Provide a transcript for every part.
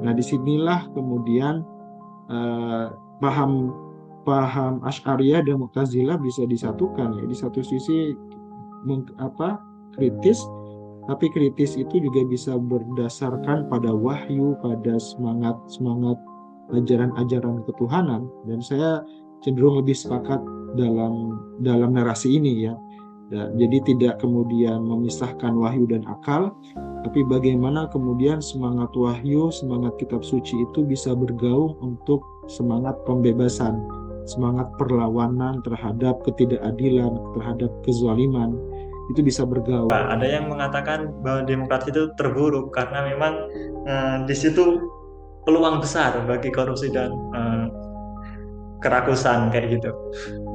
Nah, disinilah kemudian eh, paham paham Asy'ariyah dan Mu'tazilah bisa disatukan ya. Di satu sisi kritis, tapi kritis itu juga bisa berdasarkan pada wahyu, pada semangat semangat ajaran-ajaran ketuhanan. Dan saya cenderung lebih sepakat dalam dalam narasi ini ya. Jadi tidak kemudian memisahkan wahyu dan akal, tapi bagaimana kemudian semangat wahyu, semangat kitab suci itu bisa bergaung untuk semangat pembebasan, semangat perlawanan terhadap ketidakadilan, terhadap kezaliman, itu bisa bergaung. Ada yang mengatakan bahwa demokrasi itu terburuk karena memang di situ peluang besar bagi korupsi dan kerakusan kayak gitu.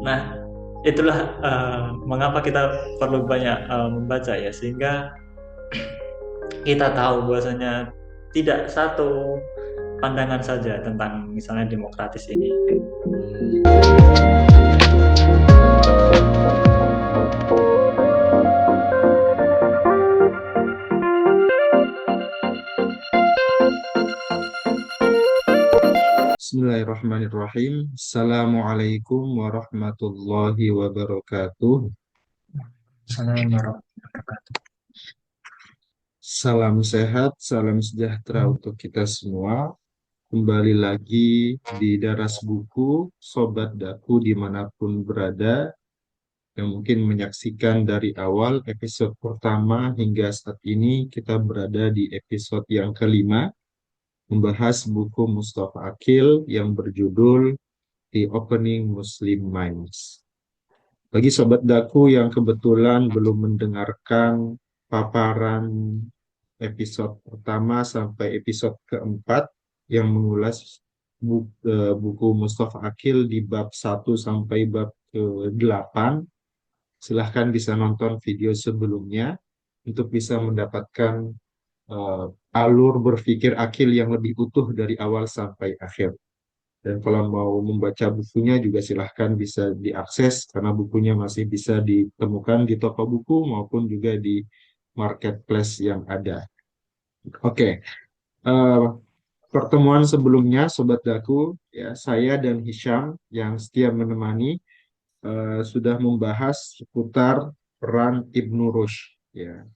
Nah, itulah mengapa kita perlu banyak membaca ya, sehingga kita tahu bahwasanya tidak satu pandangan saja tentang misalnya demokratis ini. Bismillahirrahmanirrahim. Assalamualaikum warahmatullahi wabarakatuh. Misalnya Salam sehat, salam sejahtera untuk kita semua. Kembali lagi di Daras Buku, Sobat Daku dimanapun berada, yang mungkin menyaksikan dari awal episode pertama hingga saat ini kita berada di episode yang kelima, membahas buku Mustafa Akil yang berjudul The Opening Muslim Minds. Bagi Sobat Daku yang kebetulan belum mendengarkan paparan episode pertama sampai episode keempat yang mengulas buku Mustafa Akil di bab 1 sampai bab ke-8, silahkan bisa nonton video sebelumnya untuk bisa mendapatkan eh, alur berpikir Akil yang lebih utuh dari awal sampai akhir. Dan kalau mau membaca bukunya juga silahkan bisa diakses karena bukunya masih bisa ditemukan di toko buku maupun juga di marketplace yang ada. Oke, eh, pertemuan sebelumnya Sobat Daku, ya saya dan Hisham yang setia menemani sudah membahas seputar peran Ibnu Rushd, ya,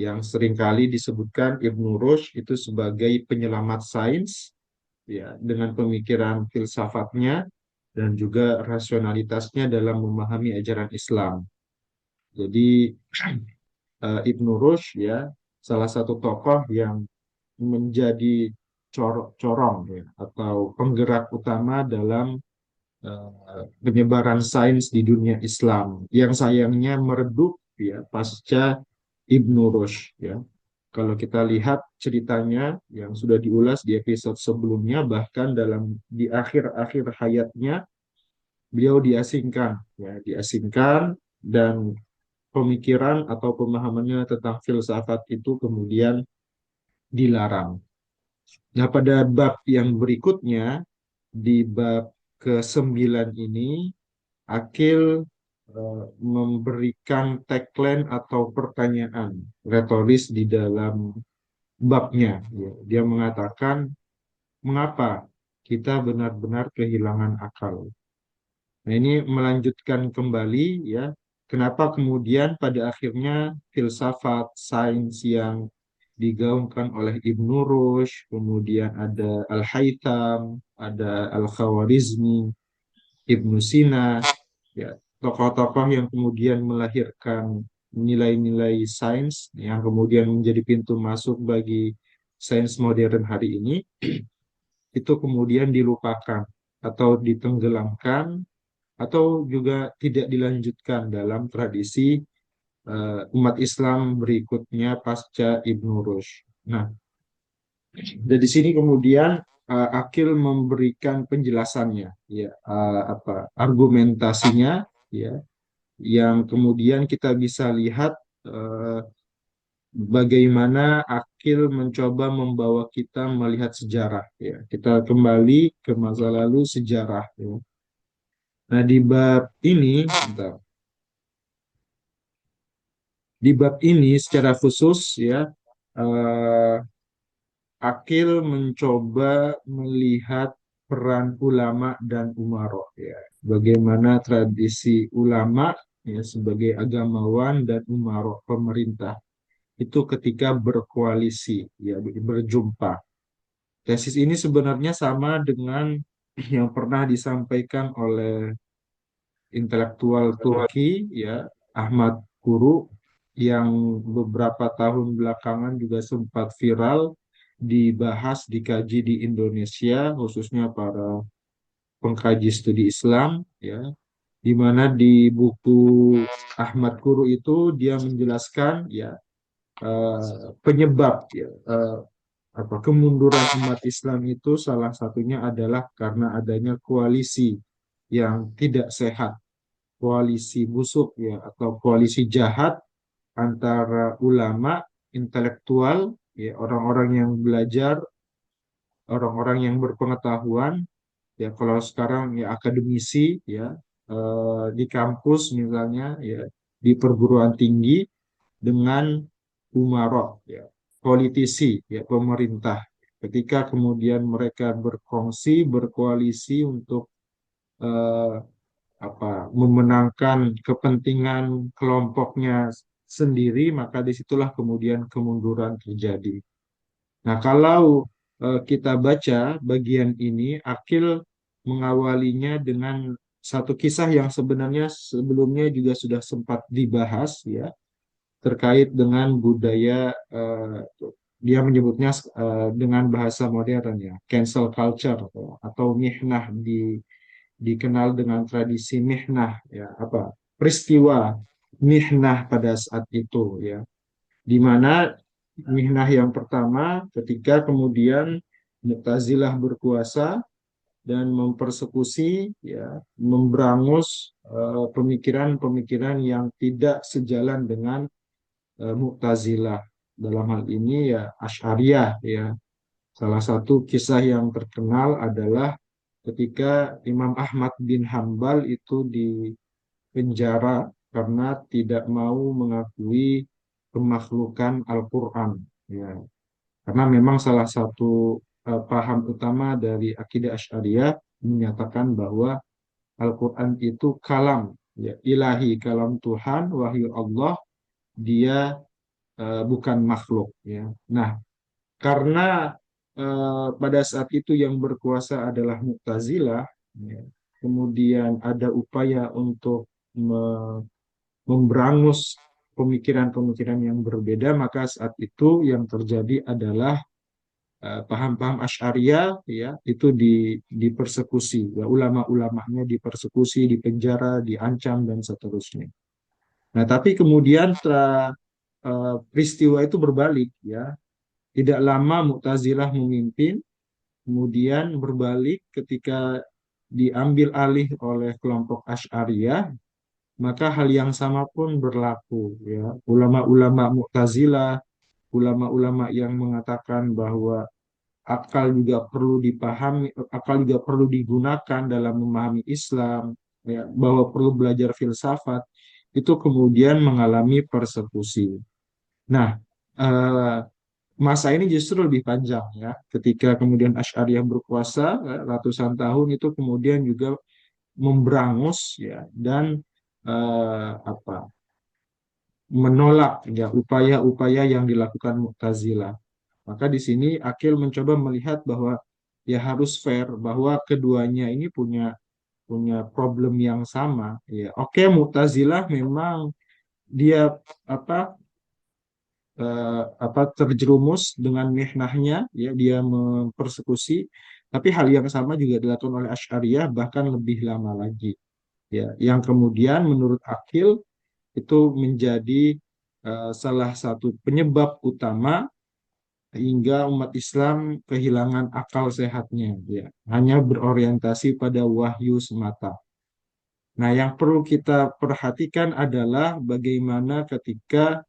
yang seringkali disebutkan Ibnu Rushd itu sebagai penyelamat sains, ya, dengan pemikiran filsafatnya dan juga rasionalitasnya dalam memahami ajaran Islam. Jadi Ibnu Rushd ya salah satu tokoh yang menjadi corong ya, atau penggerak utama dalam penyebaran sains di dunia Islam yang sayangnya meredup ya pasca Ibnu Rushd ya. Kalau kita lihat ceritanya yang sudah diulas di episode sebelumnya, bahkan di akhir-akhir hayatnya beliau diasingkan ya, diasingkan, dan pemikiran atau pemahamannya tentang filsafat itu kemudian dilarang. Nah, pada bab yang berikutnya, di bab ke-9 ini, Akil memberikan tagline atau pertanyaan retoris di dalam babnya. Ya. Dia mengatakan, mengapa kita benar-benar kehilangan akal? Nah, ini melanjutkan kembali ya, kenapa kemudian pada akhirnya filsafat sains yang digaungkan oleh Ibnu Rushd, kemudian ada Al-Haytham, ada Al-Khawarizmi, Ibnu Sina, ya, tokoh-tokoh yang kemudian melahirkan nilai-nilai sains yang kemudian menjadi pintu masuk bagi sains modern hari ini, itu kemudian dilupakan atau ditenggelamkan atau juga tidak dilanjutkan dalam tradisi umat Islam berikutnya pasca Ibnu Rushd. Nah, dari sini kemudian Akil memberikan penjelasannya, ya, argumentasinya, ya, yang kemudian kita bisa lihat uh, bagaimana Akil mencoba membawa kita melihat sejarah, ya. Kita kembali ke masa lalu sejarah, ya. Nah, di bab ini, bentar. Di bab ini secara khusus ya, eh, Akil mencoba melihat peran ulama dan umaro ya. Bagaimana tradisi ulama ya sebagai agamawan dan umaro pemerintah itu ketika berkoalisi ya berjumpa. Tesis ini sebenarnya sama dengan yang pernah disampaikan oleh intelektual Turki ya Ahmad Kuru yang beberapa tahun belakangan juga sempat viral dibahas dikaji di Indonesia khususnya para pengkaji studi Islam ya di mana di buku Ahmad Kuru itu dia menjelaskan ya penyebab ya apa kemunduran umat Islam itu salah satunya adalah karena adanya koalisi yang tidak sehat, koalisi busuk ya atau koalisi jahat antara ulama, intelektual, ya orang-orang yang belajar, orang-orang yang berpengetahuan, ya kalau sekarang ya akademisi ya di kampus misalnya ya di perguruan tinggi dengan umarok ya politisi ya pemerintah ketika kemudian mereka berkongsi berkoalisi untuk eh, memenangkan kepentingan kelompoknya sendiri, maka disitulah kemudian kemunduran terjadi. Nah, kalau kita baca bagian ini, Akil mengawalinya dengan satu kisah yang sebenarnya sebelumnya juga sudah sempat dibahas, ya, terkait dengan budaya, dia menyebutnya dengan bahasa modern, ya, cancel culture atau mihnah dikenal dengan tradisi mihnah ya peristiwa mihnah pada saat itu ya di mana mihnah yang pertama ketika kemudian Mu'tazilah berkuasa dan mempersekusi ya memberangus pemikiran-pemikiran yang tidak sejalan dengan Mu'tazilah dalam hal ini ya Asy'ariyah ya. Salah satu kisah yang terkenal adalah ketika Imam Ahmad bin Hambal itu dipenjara karena tidak mau mengakui pemakhlukan Al-Quran. Ya. Karena memang salah satu paham utama dari akidah Asy'ariyah menyatakan bahwa Al-Quran itu kalam, ya, ilahi, kalam Tuhan, wahyu Allah, dia bukan makhluk. Ya. Nah, karena pada saat itu yang berkuasa adalah Mu'tazilah, ya, kemudian ada upaya untuk memberangus pemikiran-pemikiran yang berbeda, maka saat itu yang terjadi adalah paham-paham Asy'ariyah ya itu dipersekusi, ya, ulama-ulamanya dipersekusi, dipenjara, diancam dan seterusnya. Nah, tapi kemudian peristiwa itu berbalik ya. Tidak lama Mu'tazilah memimpin, kemudian berbalik ketika diambil alih oleh kelompok Asy'ariyah, maka hal yang sama pun berlaku ya. Ulama-ulama Mu'tazilah, ulama-ulama yang mengatakan bahwa akal juga perlu dipahami, akal juga perlu digunakan dalam memahami Islam, ya, bahwa perlu belajar filsafat, itu kemudian mengalami persekusi. Nah, eh, masa ini justru lebih panjang ya. Ketika kemudian Asy'ariyah berkuasa ratusan tahun itu kemudian juga memberangus ya dan apa menolak ya upaya-upaya yang dilakukan Mu'tazilah. Maka di sini Akil mencoba melihat bahwa ya harus fair bahwa keduanya ini punya punya problem yang sama ya. Oke, Mu'tazilah memang dia apa terjerumus dengan mihnahnya ya dia mempersekusi tapi hal yang sama juga dilakukan oleh Asy'ariyah bahkan lebih lama lagi ya yang kemudian menurut Akil itu menjadi salah satu penyebab utama hingga umat Islam kehilangan akal sehatnya ya hanya berorientasi pada wahyu semata. Nah, yang perlu kita perhatikan adalah bagaimana ketika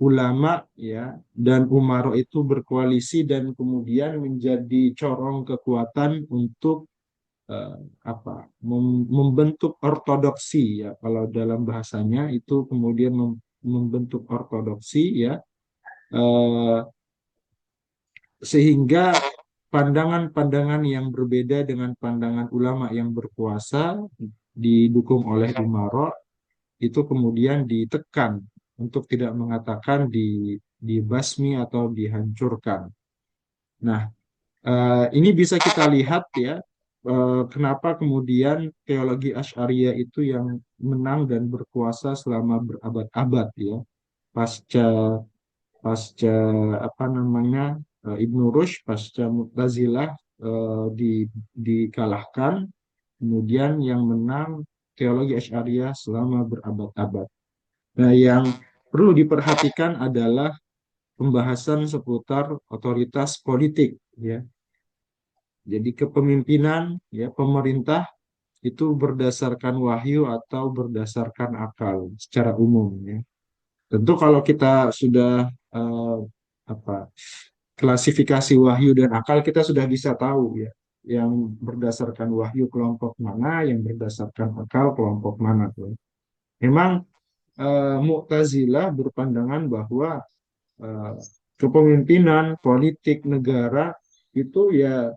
ulama ya dan umaro itu berkoalisi dan kemudian menjadi corong kekuatan untuk eh, membentuk ortodoksi ya kalau dalam bahasanya itu kemudian membentuk ortodoksi ya eh, sehingga pandangan-pandangan yang berbeda dengan pandangan ulama yang berkuasa didukung oleh Umaro itu kemudian ditekan untuk tidak mengatakan dibasmi atau dihancurkan. Nah, ini bisa kita lihat ya, kenapa kemudian teologi Asy'ariyah itu yang menang dan berkuasa selama berabad-abad ya, pasca pasca apa namanya Ibnu Rushd, pasca Mu'tazilah dikalahkan, kemudian yang menang teologi Asy'ariyah selama berabad-abad. Nah, yang perlu diperhatikan adalah pembahasan seputar otoritas politik ya. Jadi kepemimpinan ya pemerintah itu berdasarkan wahyu atau berdasarkan akal secara umum ya. Tentu kalau kita sudah eh, apa klasifikasi wahyu dan akal kita sudah bisa tahu ya yang berdasarkan wahyu kelompok mana, yang berdasarkan akal kelompok mana tuh. Memang Mu'tazilah berpandangan bahwa eh, kepemimpinan politik negara itu ya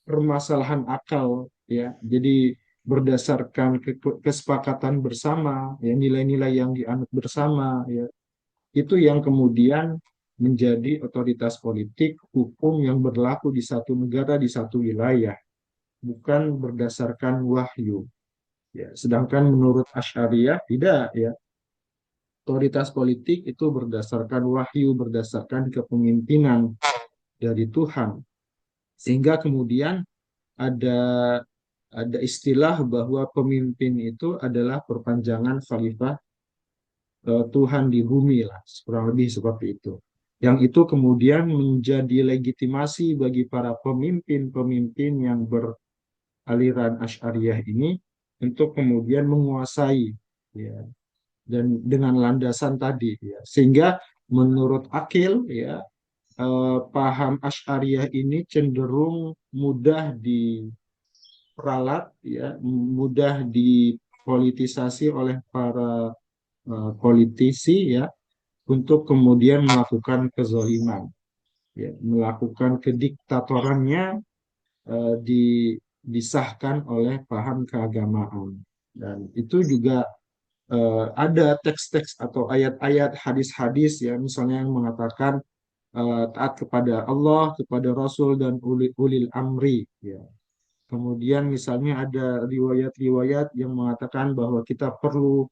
permasalahan akal ya. Jadi berdasarkan kesepakatan bersama ya nilai-nilai yang dianut bersama ya itu yang kemudian menjadi otoritas politik hukum yang berlaku di satu negara di satu wilayah bukan berdasarkan wahyu ya. Sedangkan menurut Asy'ariyah tidak ya, otoritas politik itu berdasarkan wahyu, berdasarkan kepemimpinan dari Tuhan. Sehingga kemudian ada ada istilah bahwa pemimpin itu adalah perpanjangan khalifah Tuhan di bumi lah, kurang lebih seperti itu. Yang itu kemudian menjadi legitimasi bagi para pemimpin-pemimpin yang beraliran Asy'ariyah ini untuk kemudian menguasai ya, dan dengan landasan tadi ya. Sehingga menurut Akil ya paham Asy'ariyah ini cenderung mudah diperalat ya, mudah dipolitisasi oleh para politisi ya untuk kemudian melakukan kezaliman ya, melakukan kediktatorannya di disahkan oleh paham keagamaan. Dan itu juga ada teks-teks atau ayat-ayat hadis-hadis ya misalnya yang mengatakan taat kepada Allah, kepada Rasul dan ulil amri ya. Kemudian misalnya ada riwayat-riwayat yang mengatakan bahwa kita perlu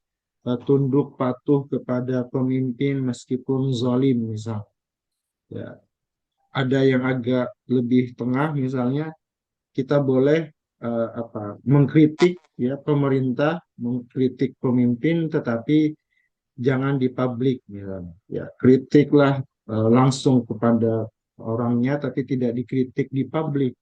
tunduk patuh kepada pemimpin meskipun zalim misal. Ya, ada yang agak lebih tengah misalnya kita boleh mengkritik ya pemerintah, mengkritik pemimpin tetapi jangan di publik misalnya. Ya, kritiklah langsung kepada orangnya tapi tidak dikritik di publik.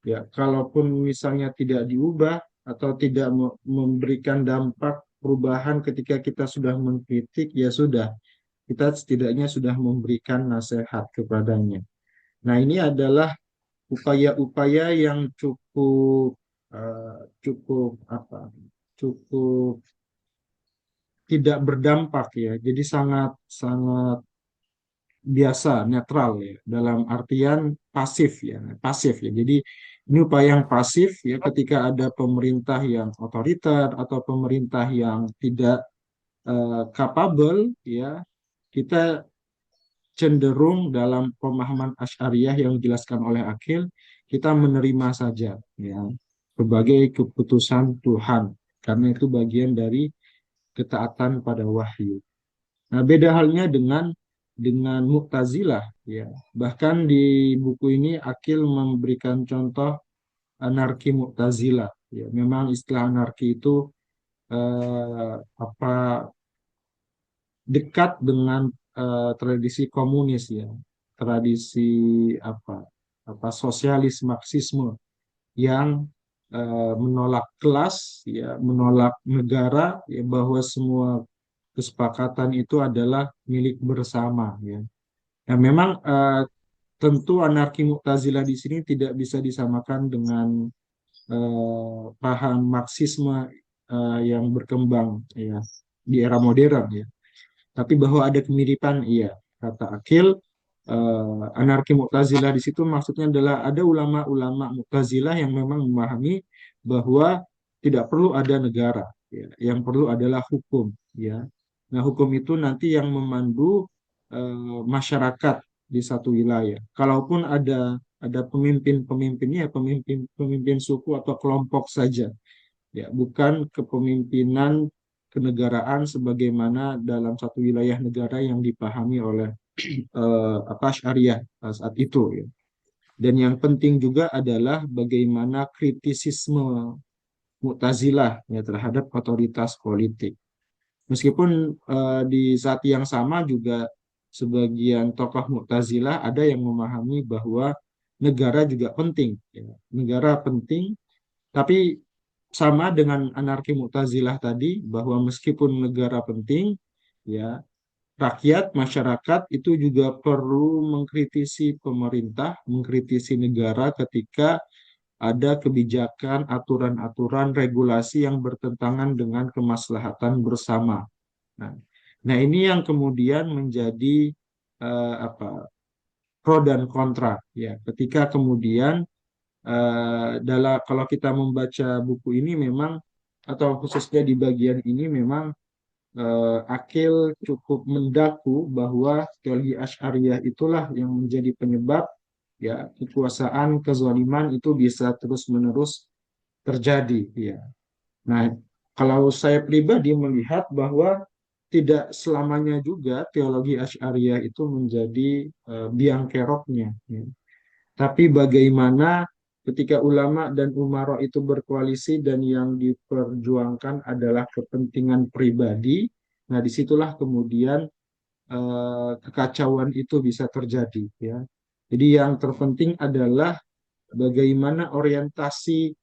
Ya, kalaupun misalnya tidak diubah atau tidak memberikan dampak perubahan ketika kita sudah mengkritik, ya sudah, kita setidaknya sudah memberikan nasihat kepadanya. Nah, ini adalah upaya-upaya yang cukup cukup cukup tidak berdampak ya. Jadi sangat sangat biasa, netral ya, dalam artian pasif ya, pasif ya. Jadi ini upaya yang pasif ya ketika ada pemerintah yang otoriter atau pemerintah yang tidak capable ya, kita cenderung dalam pemahaman Asy'ariyah yang dijelaskan oleh Akil, kita menerima saja ya sebagai keputusan Tuhan karena itu bagian dari ketaatan pada wahyu. Nah, beda halnya dengan Mu'tazilah ya. Bahkan di buku ini Akil memberikan contoh anarki Mu'tazilah ya. Memang istilah anarki itu apa dekat dengan tradisi komunis ya. Tradisi apa apa sosialis Marxisme yang menolak kelas ya, menolak negara ya bahwa semua kesepakatan itu adalah milik bersama ya. Nah, memang tentu anarki Mu'tazilah di sini tidak bisa disamakan dengan paham Marxisme yang berkembang ya di era modern ya. Tapi bahwa ada kemiripan iya kata Akil anarki Mu'tazilah di situ maksudnya adalah ada ulama-ulama Mu'tazilah yang memang memahami bahwa tidak perlu ada negara, ya. Yang perlu adalah hukum, ya. Nah, hukum itu nanti yang memandu masyarakat di satu wilayah. Kalaupun ada pemimpin-pemimpinnya, pemimpin suku atau kelompok saja, ya, bukan kepemimpinan kenegaraan sebagaimana dalam satu wilayah negara yang dipahami oleh apa syariah saat itu, ya. Dan yang penting juga adalah bagaimana kritisisme Mu'tazilah, ya, terhadap otoritas politik. Meskipun di saat yang sama juga sebagian tokoh Mu'tazilah ada yang memahami bahwa negara juga penting, ya. Negara penting, tapi sama dengan anarki Mu'tazilah tadi bahwa meskipun negara penting, ya, rakyat, masyarakat itu juga perlu mengkritisi pemerintah, mengkritisi negara ketika ada kebijakan, aturan-aturan, regulasi yang bertentangan dengan kemaslahatan bersama. Nah, nah, ini yang kemudian menjadi apa, pro dan kontra, ya. Ketika kemudian dalam kalau kita membaca buku ini memang atau khususnya di bagian ini memang Akil cukup mendaku bahwa teologi Asy'ariyah itulah yang menjadi penyebab, ya, kekuasaan kezaliman itu bisa terus-menerus terjadi, ya. Nah, kalau saya pribadi melihat bahwa tidak selamanya juga teologi Asy'ariyah itu menjadi biang keroknya, ya. Tapi bagaimana ketika ulama dan umara itu berkoalisi dan yang diperjuangkan adalah kepentingan pribadi, nah disitulah kemudian kekacauan itu bisa terjadi, ya. Jadi yang terpenting adalah bagaimana orientasi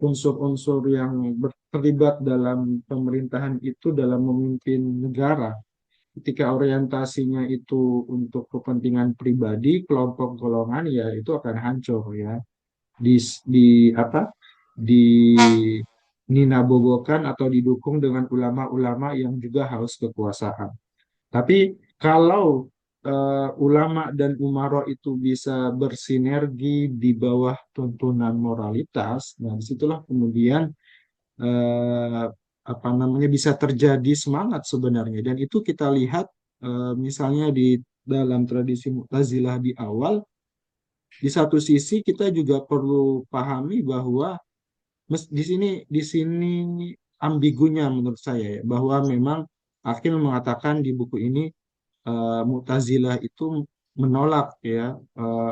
unsur-unsur yang terlibat dalam pemerintahan itu dalam memimpin negara. Ketika orientasinya itu untuk kepentingan pribadi, kelompok golongan, ya itu akan hancur, ya. Di apa? Di ninabobokan atau didukung dengan ulama-ulama yang juga haus kekuasaan. Tapi kalau ulama dan umaro itu bisa bersinergi di bawah tuntunan moralitas, nah disitulah kemudian eh, apa namanya bisa terjadi semangat sebenarnya. Dan itu kita lihat misalnya di dalam tradisi Mu'tazilah di awal, di satu sisi kita juga perlu pahami bahwa di sini ambigunya menurut saya, ya, bahwa memang Akil mengatakan di buku ini Mu'tazilah itu menolak, ya,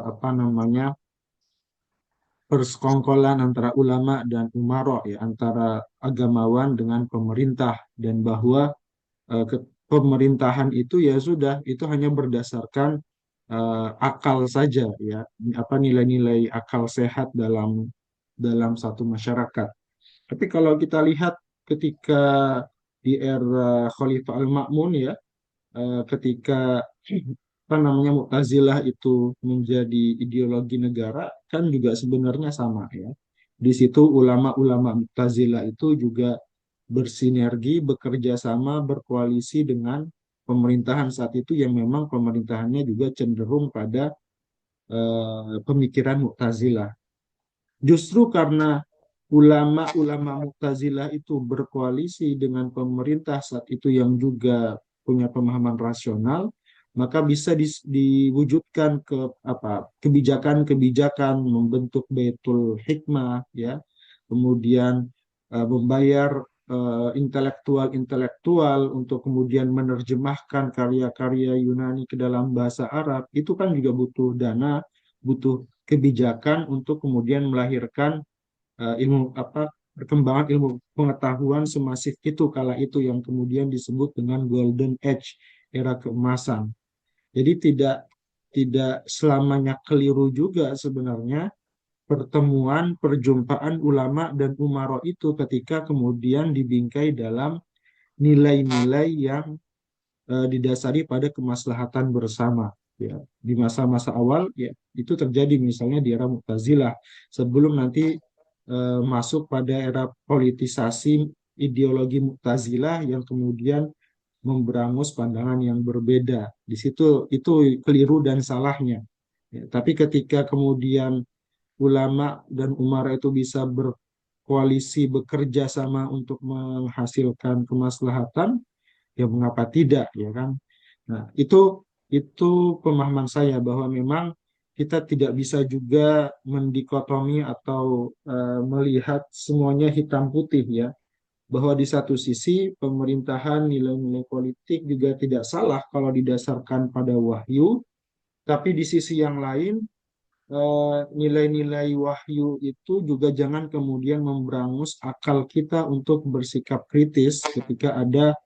apa namanya persekongkolan antara ulama dan umaro, ya, antara agamawan dengan pemerintah, dan bahwa pemerintahan itu ya sudah itu hanya berdasarkan akal saja, ya, apa nilai-nilai akal sehat dalam satu masyarakat. Tapi kalau kita lihat ketika di era Khalifah Al-Ma'mun, ya, ketika apa namanya Mu'tazilah itu menjadi ideologi negara, kan juga sebenarnya sama, ya. Di situ ulama-ulama Mu'tazilah itu juga bersinergi, bekerja sama, berkoalisi dengan pemerintahan saat itu yang memang pemerintahannya juga cenderung pada pemikiran Mu'tazilah. Justru karena ulama-ulama Mu'tazilah itu berkoalisi dengan pemerintah saat itu yang juga punya pemahaman rasional, maka bisa diwujudkan ke apa kebijakan-kebijakan membentuk Baitul Hikmah, ya, kemudian membayar intelektual-intelektual untuk kemudian menerjemahkan karya-karya Yunani ke dalam bahasa Arab. Itu kan juga butuh dana, butuh kebijakan untuk kemudian melahirkan ilmu apa perkembangan ilmu pengetahuan semasif itu kala itu yang kemudian disebut dengan Golden Age, era keemasan. Jadi tidak selamanya keliru juga sebenarnya perjumpaan ulama dan umaro itu ketika kemudian dibingkai dalam nilai-nilai yang didasari pada kemaslahatan bersama, ya. Di masa-masa awal, ya, itu terjadi misalnya di era Mu'tazilah sebelum nanti masuk pada era politisasi ideologi Mu'tazilah yang kemudian memberangus pandangan yang berbeda. Di situ itu keliru dan salahnya. Ya, tapi ketika kemudian ulama dan umara itu bisa berkoalisi, bekerja sama untuk menghasilkan kemaslahatan, ya mengapa tidak, ya kan? Nah, itu pemahaman saya bahwa memang kita tidak bisa juga mendikotomi atau melihat semuanya hitam putih ya, bahwa di satu sisi pemerintahan nilai-nilai politik juga tidak salah kalau didasarkan pada wahyu, tapi di sisi yang lain nilai-nilai wahyu itu juga jangan kemudian memberangus akal kita untuk bersikap kritis ketika ada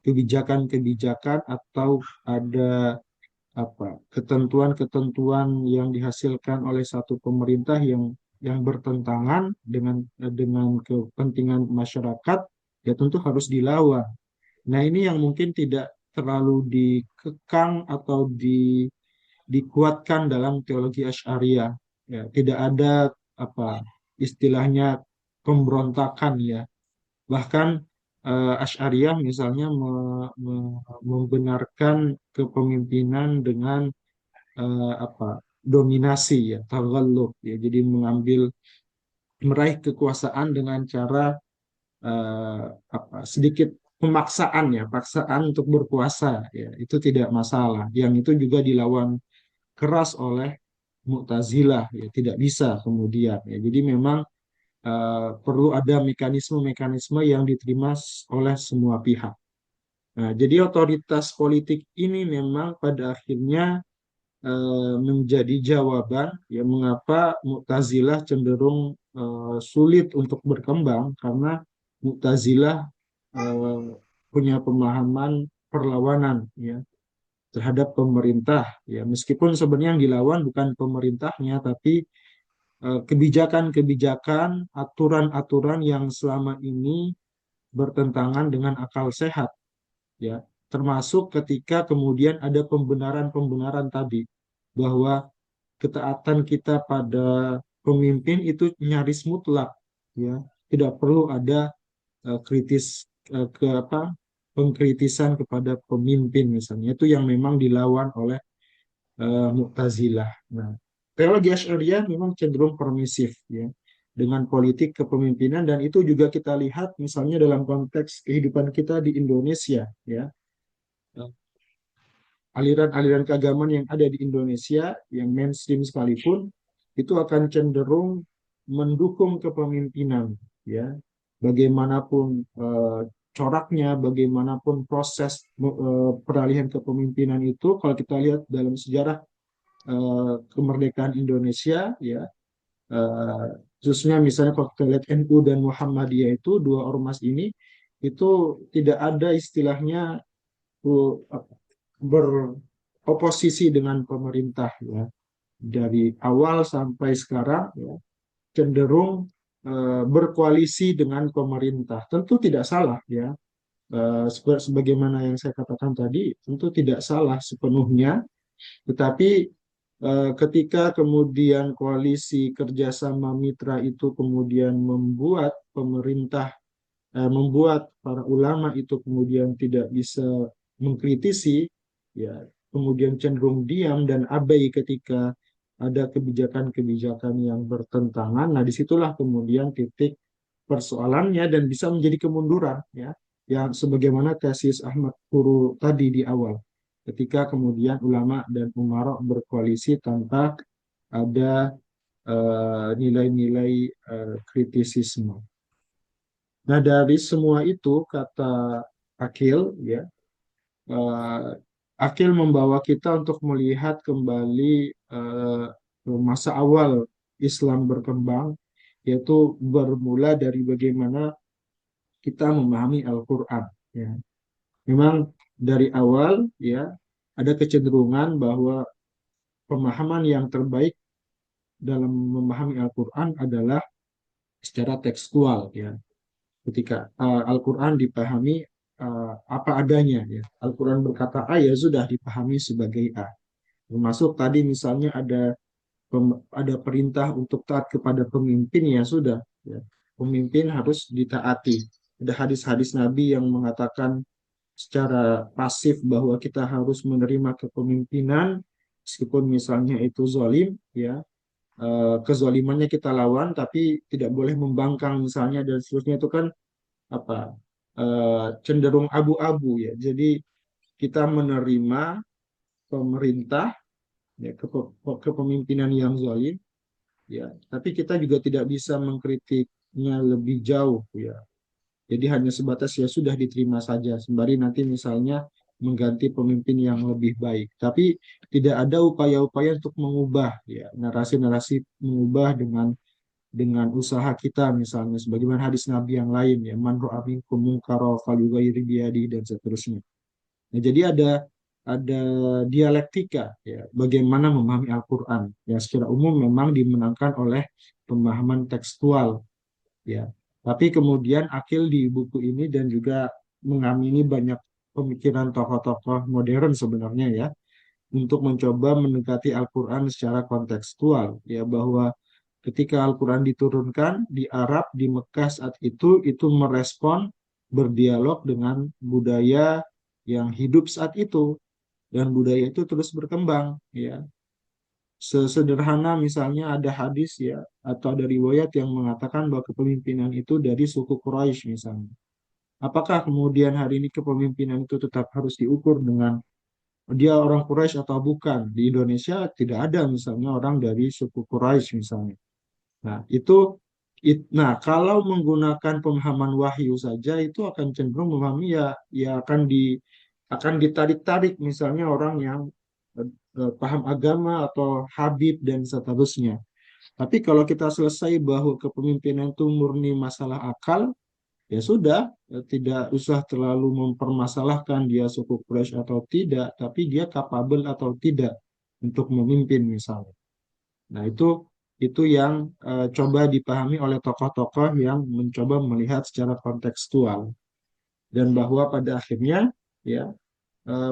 kebijakan-kebijakan atau ada ketentuan-ketentuan yang dihasilkan oleh satu pemerintah yang bertentangan dengan kepentingan masyarakat, ya tentu harus dilawan. Nah, ini yang mungkin tidak terlalu dikekang atau dikuatkan dalam teologi Asy'ariyah. Ya, tidak ada istilahnya pemberontakan ya. Bahkan Asy'ariyah misalnya membenarkan kepemimpinan dengan dominasi ya, taghallub ya. Jadi meraih kekuasaan dengan cara sedikit pemaksaan ya, paksaan untuk berkuasa ya. Itu tidak masalah. Yang itu juga dilawan keras oleh Mu'tazilah ya, tidak bisa kemudian ya. Jadi memang perlu ada mekanisme-mekanisme yang diterima oleh semua pihak. Nah, jadi otoritas politik ini memang pada akhirnya menjadi jawaban ya mengapa Mu'tazilah cenderung sulit untuk berkembang, karena Mu'tazilah eh, punya pemahaman perlawanan ya terhadap pemerintah ya, meskipun sebenarnya yang dilawan bukan pemerintahnya tapi kebijakan-kebijakan, aturan-aturan yang selama ini bertentangan dengan akal sehat ya, termasuk ketika kemudian ada pembenaran-pembenaran tadi bahwa ketaatan kita pada pemimpin itu nyaris mutlak ya, tidak perlu ada kritis ke pengkritisan kepada pemimpin misalnya, itu yang memang dilawan oleh Mu'tazilah. Nah, teologi Asy'ariyah memang cenderung permisif ya dengan politik kepemimpinan, dan itu juga kita lihat misalnya dalam konteks kehidupan kita di Indonesia ya. Aliran-aliran keagamaan yang ada di Indonesia yang mainstream sekalipun itu akan cenderung mendukung kepemimpinan ya. Bagaimanapun coraknya, bagaimanapun proses peralihan kepemimpinan itu, kalau kita lihat dalam sejarah kemerdekaan Indonesia ya, eh, khususnya misalnya kalau kita lihat NU dan Muhammadiyah, itu dua ormas ini itu tidak ada istilahnya beroposisi dengan pemerintah ya, dari awal sampai sekarang ya, cenderung berkoalisi dengan pemerintah. Tentu tidak salah ya. Sebagaimana yang saya katakan tadi, tentu tidak salah sepenuhnya, tetapi ketika kemudian koalisi kerjasama mitra itu kemudian membuat para ulama itu kemudian tidak bisa mengkritisi, ya kemudian cenderung diam dan abai ketika ada kebijakan-kebijakan yang bertentangan. Nah, disitulah kemudian titik persoalannya dan bisa menjadi kemunduran, ya, yang sebagaimana tesis Ahmad Kuru tadi di awal, ketika kemudian ulama dan umara berkoalisi tanpa ada nilai-nilai kritisisme. Nah, dari semua itu kata Akil ya, eh, Akil membawa kita untuk melihat kembali masa awal Islam berkembang, yaitu bermula dari bagaimana kita memahami Al-Quran. Ya. Memang dari awal ya ada kecenderungan bahwa pemahaman yang terbaik dalam memahami Al-Quran adalah secara tekstual ya. Ketika Al-Quran dipahami apa adanya ya. Al-Quran berkata A, ya sudah dipahami sebagai A. Termasuk tadi misalnya ada perintah untuk taat kepada pemimpin, ya sudah ya. Pemimpin harus ditaati. Ada hadis-hadis Nabi yang mengatakan secara pasif bahwa kita harus menerima kepemimpinan meskipun misalnya itu zalim, ya, kezalimannya kita lawan tapi tidak boleh membangkang misalnya dan seterusnya, itu kan apa, cenderung abu-abu ya. Jadi kita menerima pemerintah, ya, kepemimpinan yang zalim, ya, tapi kita juga tidak bisa mengkritiknya lebih jauh, ya. Jadi hanya sebatas ya sudah diterima saja sembari nanti misalnya mengganti pemimpin yang lebih baik. Tapi tidak ada upaya-upaya untuk mengubah, ya, narasi-narasi, mengubah dengan usaha kita misalnya sebagaimana hadis Nabi yang lain, ya, man ra'a minkum munkaran falyughayyir biyadihi dan seterusnya. Nah, jadi ada dialektika, ya, bagaimana memahami Al-Qur'an. Ya, secara umum memang dimenangkan oleh pemahaman tekstual, ya. Tapi kemudian Akil di buku ini dan juga mengamini banyak pemikiran tokoh-tokoh modern sebenarnya, ya, untuk mencoba mendekati Al-Quran secara kontekstual, ya, bahwa ketika Al-Quran diturunkan di Arab, di Mekah saat itu merespon, berdialog dengan budaya yang hidup saat itu, dan budaya itu terus berkembang, ya. Sesederhana misalnya ada hadis, ya, atau ada riwayat yang mengatakan bahwa kepemimpinan itu dari suku Quraisy misalnya. Apakah kemudian hari ini kepemimpinan itu tetap harus diukur dengan dia orang Quraisy atau bukan? Di Indonesia tidak ada misalnya orang dari suku Quraisy misalnya. Nah, nah, kalau menggunakan pemahaman wahyu saja itu akan cenderung memahami, ya, ya akan ditarik-tarik misalnya orang yang paham agama atau Habib dan seterusnya. Tapi kalau kita selesai bahwa kepemimpinan itu murni masalah akal, ya sudah, tidak usah terlalu mempermasalahkan dia suku Quraisy atau tidak, tapi dia kapabel atau tidak untuk memimpin misalnya. Nah, itu yang coba dipahami oleh tokoh-tokoh yang mencoba melihat secara kontekstual, dan bahwa pada akhirnya, ya,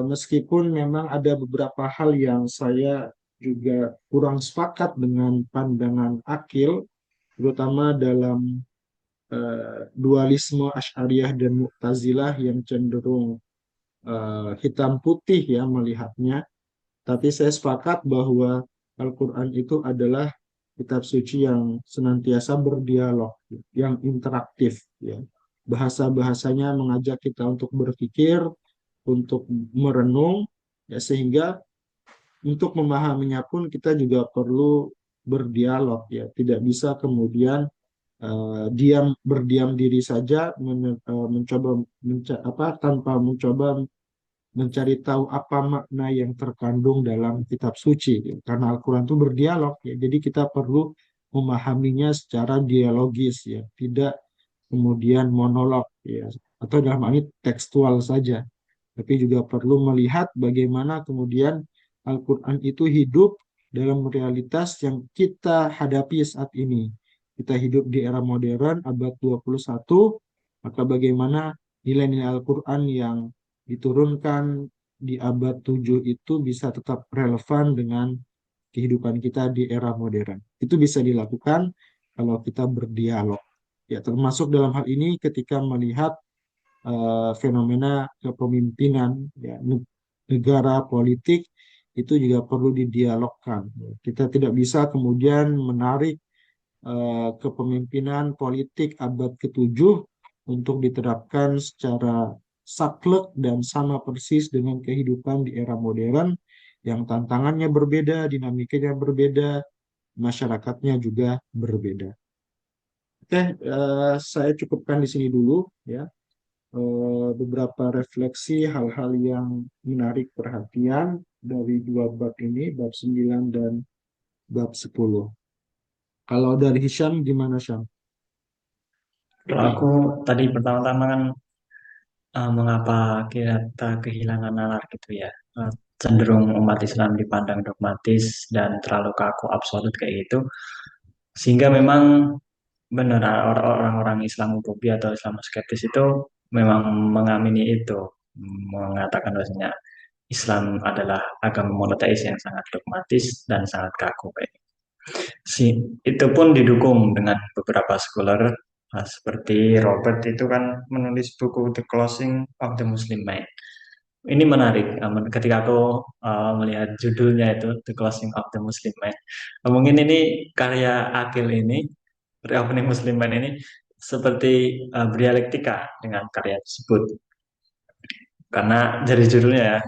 meskipun memang ada beberapa hal yang saya juga kurang sepakat dengan pandangan Akil, terutama dalam dualisme Asy'ariyah dan Mu'tazilah yang cenderung hitam putih, ya, melihatnya. Tapi saya sepakat bahwa Al-Quran itu adalah kitab suci yang senantiasa berdialog, yang interaktif, ya. Bahasa-bahasanya mengajak kita untuk berpikir, untuk merenung, ya, sehingga untuk memahaminya pun kita juga perlu berdialog, ya. Tidak bisa kemudian berdiam diri saja, mencoba tanpa mencoba mencari tahu apa makna yang terkandung dalam kitab suci, ya. Karena Al-Quran itu berdialog, ya, jadi kita perlu memahaminya secara dialogis, ya, tidak kemudian monolog, ya, atau dalam hal ini tekstual saja, tapi juga perlu melihat bagaimana kemudian Al-Quran itu hidup dalam realitas yang kita hadapi saat ini. Kita hidup di era modern, abad 21, maka bagaimana nilai-nilai Al-Quran yang diturunkan di abad 7 itu bisa tetap relevan dengan kehidupan kita di era modern. Itu bisa dilakukan kalau kita berdialog. Ya, termasuk dalam hal ini ketika melihat fenomena kepemimpinan, ya, negara politik itu juga perlu didialogkan. Kita tidak bisa kemudian menarik kepemimpinan politik abad ke-7 untuk diterapkan secara saklek dan sama persis dengan kehidupan di era modern yang tantangannya berbeda, dinamikanya berbeda, masyarakatnya juga berbeda. Oke, saya cukupkan di sini dulu, ya. Beberapa refleksi hal-hal yang menarik perhatian dari dua bab ini, bab 9 dan bab 10. Kalau dari Hisham gimana, Syam? Kalau aku tadi pertama-tama kan mengapa kita kehilangan nalar gitu ya. Cenderung umat Islam dipandang dogmatis dan terlalu kaku absolut kayak gitu. Sehingga memang benar orang-orang Islamofobia atau Islam skeptis itu memang mengamini itu, mengatakan bahwasanya Islam adalah agama monoteis yang sangat dogmatis dan sangat kaku kayak gitu. Si, itu pun didukung dengan beberapa scholar Seperti Robert itu kan menulis buku The Closing of the Muslim Mind. Ini menarik, ketika aku melihat judulnya itu The Closing of the Muslim Mind. Mungkin ini karya Akil ini, Reopening Muslim Mind ini seperti berdialektika dengan karya tersebut. Karena dari judulnya ya,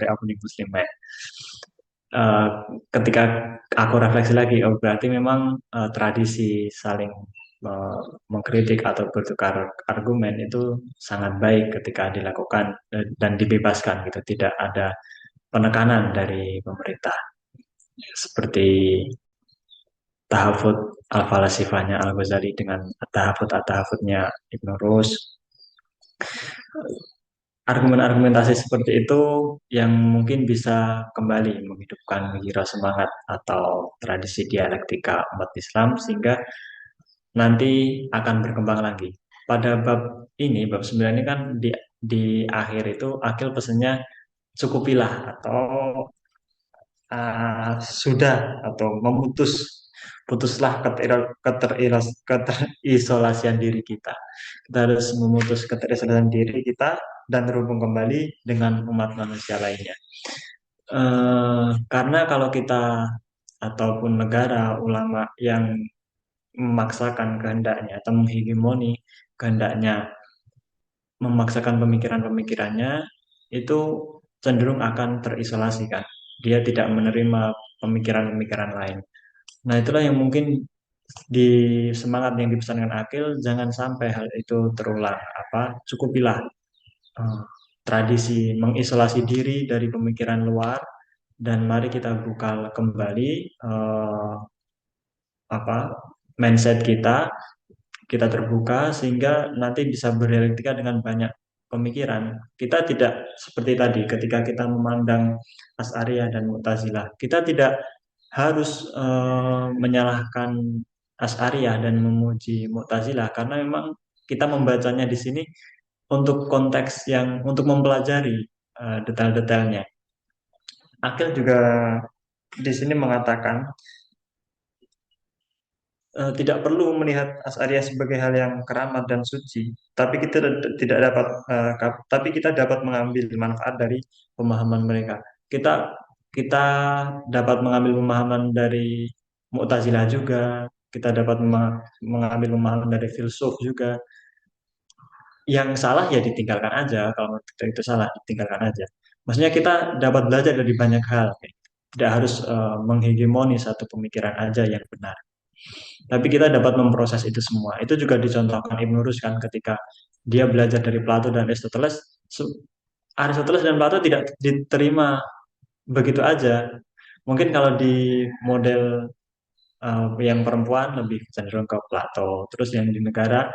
Reopening Muslim Mind. Eh, Ketika aku refleksi lagi, oh berarti memang tradisi saling eh, mengkritik atau bertukar argumen itu sangat baik ketika dilakukan dan dibebaskan gitu, tidak ada penekanan dari pemerintah seperti tahafut al-falasifahnya Al-Ghazali dengan tahafut-tahafutnya Ibn Rus. Argumentasi seperti itu yang mungkin bisa kembali menghidupkan gairah semangat atau tradisi dialektika umat Islam sehingga nanti akan berkembang lagi. Pada bab ini, bab 9 ini kan di akhir itu Akil pesannya cukupilah atau sudah atau putuslah keterisolasian diri kita. Kita harus memutus keterisolasian diri kita dan terhubung kembali dengan umat manusia lainnya. Karena kalau kita ataupun negara ulama yang memaksakan kehendaknya atau menghegemoni kehendaknya, memaksakan pemikiran-pemikirannya, itu cenderung akan terisolasi kan. Dia tidak menerima pemikiran-pemikiran lain. Nah, itulah yang mungkin di semangat yang dipesankan Akil, jangan sampai hal itu terulang. Cukupilah eh, tradisi mengisolasi diri dari pemikiran luar dan mari kita buka kembali apa mindset kita, kita terbuka sehingga nanti bisa berdialektika dengan banyak pemikiran. Kita tidak seperti tadi ketika kita memandang Asy'ariyah dan Mu'tazilah, kita tidak harus menyalahkan Asy'ariyah dan memuji Mu'tazilah karena memang kita membacanya di sini untuk konteks yang untuk mempelajari detail-detailnya. Akil juga di sini mengatakan tidak perlu melihat Asy'ariyah sebagai hal yang keramat dan suci, tapi kita tidak dapat tapi kita dapat mengambil manfaat dari pemahaman mereka. Kita kita dapat mengambil pemahaman dari Mu'tazilah juga, kita dapat mengambil pemahaman dari filsuf juga. Yang salah ya ditinggalkan aja, kalau menurut kita itu salah ditinggalkan aja. Maksudnya kita dapat belajar dari banyak hal, tidak harus menghegemoni satu pemikiran aja yang benar. Tapi kita dapat memproses itu semua. Itu juga dicontohkan Ibn Rus kan ketika dia belajar dari Plato dan Aristoteles. Aristoteles dan Plato tidak diterima begitu aja. Mungkin kalau di model yang perempuan lebih cenderung ke Plato, terus yang di negara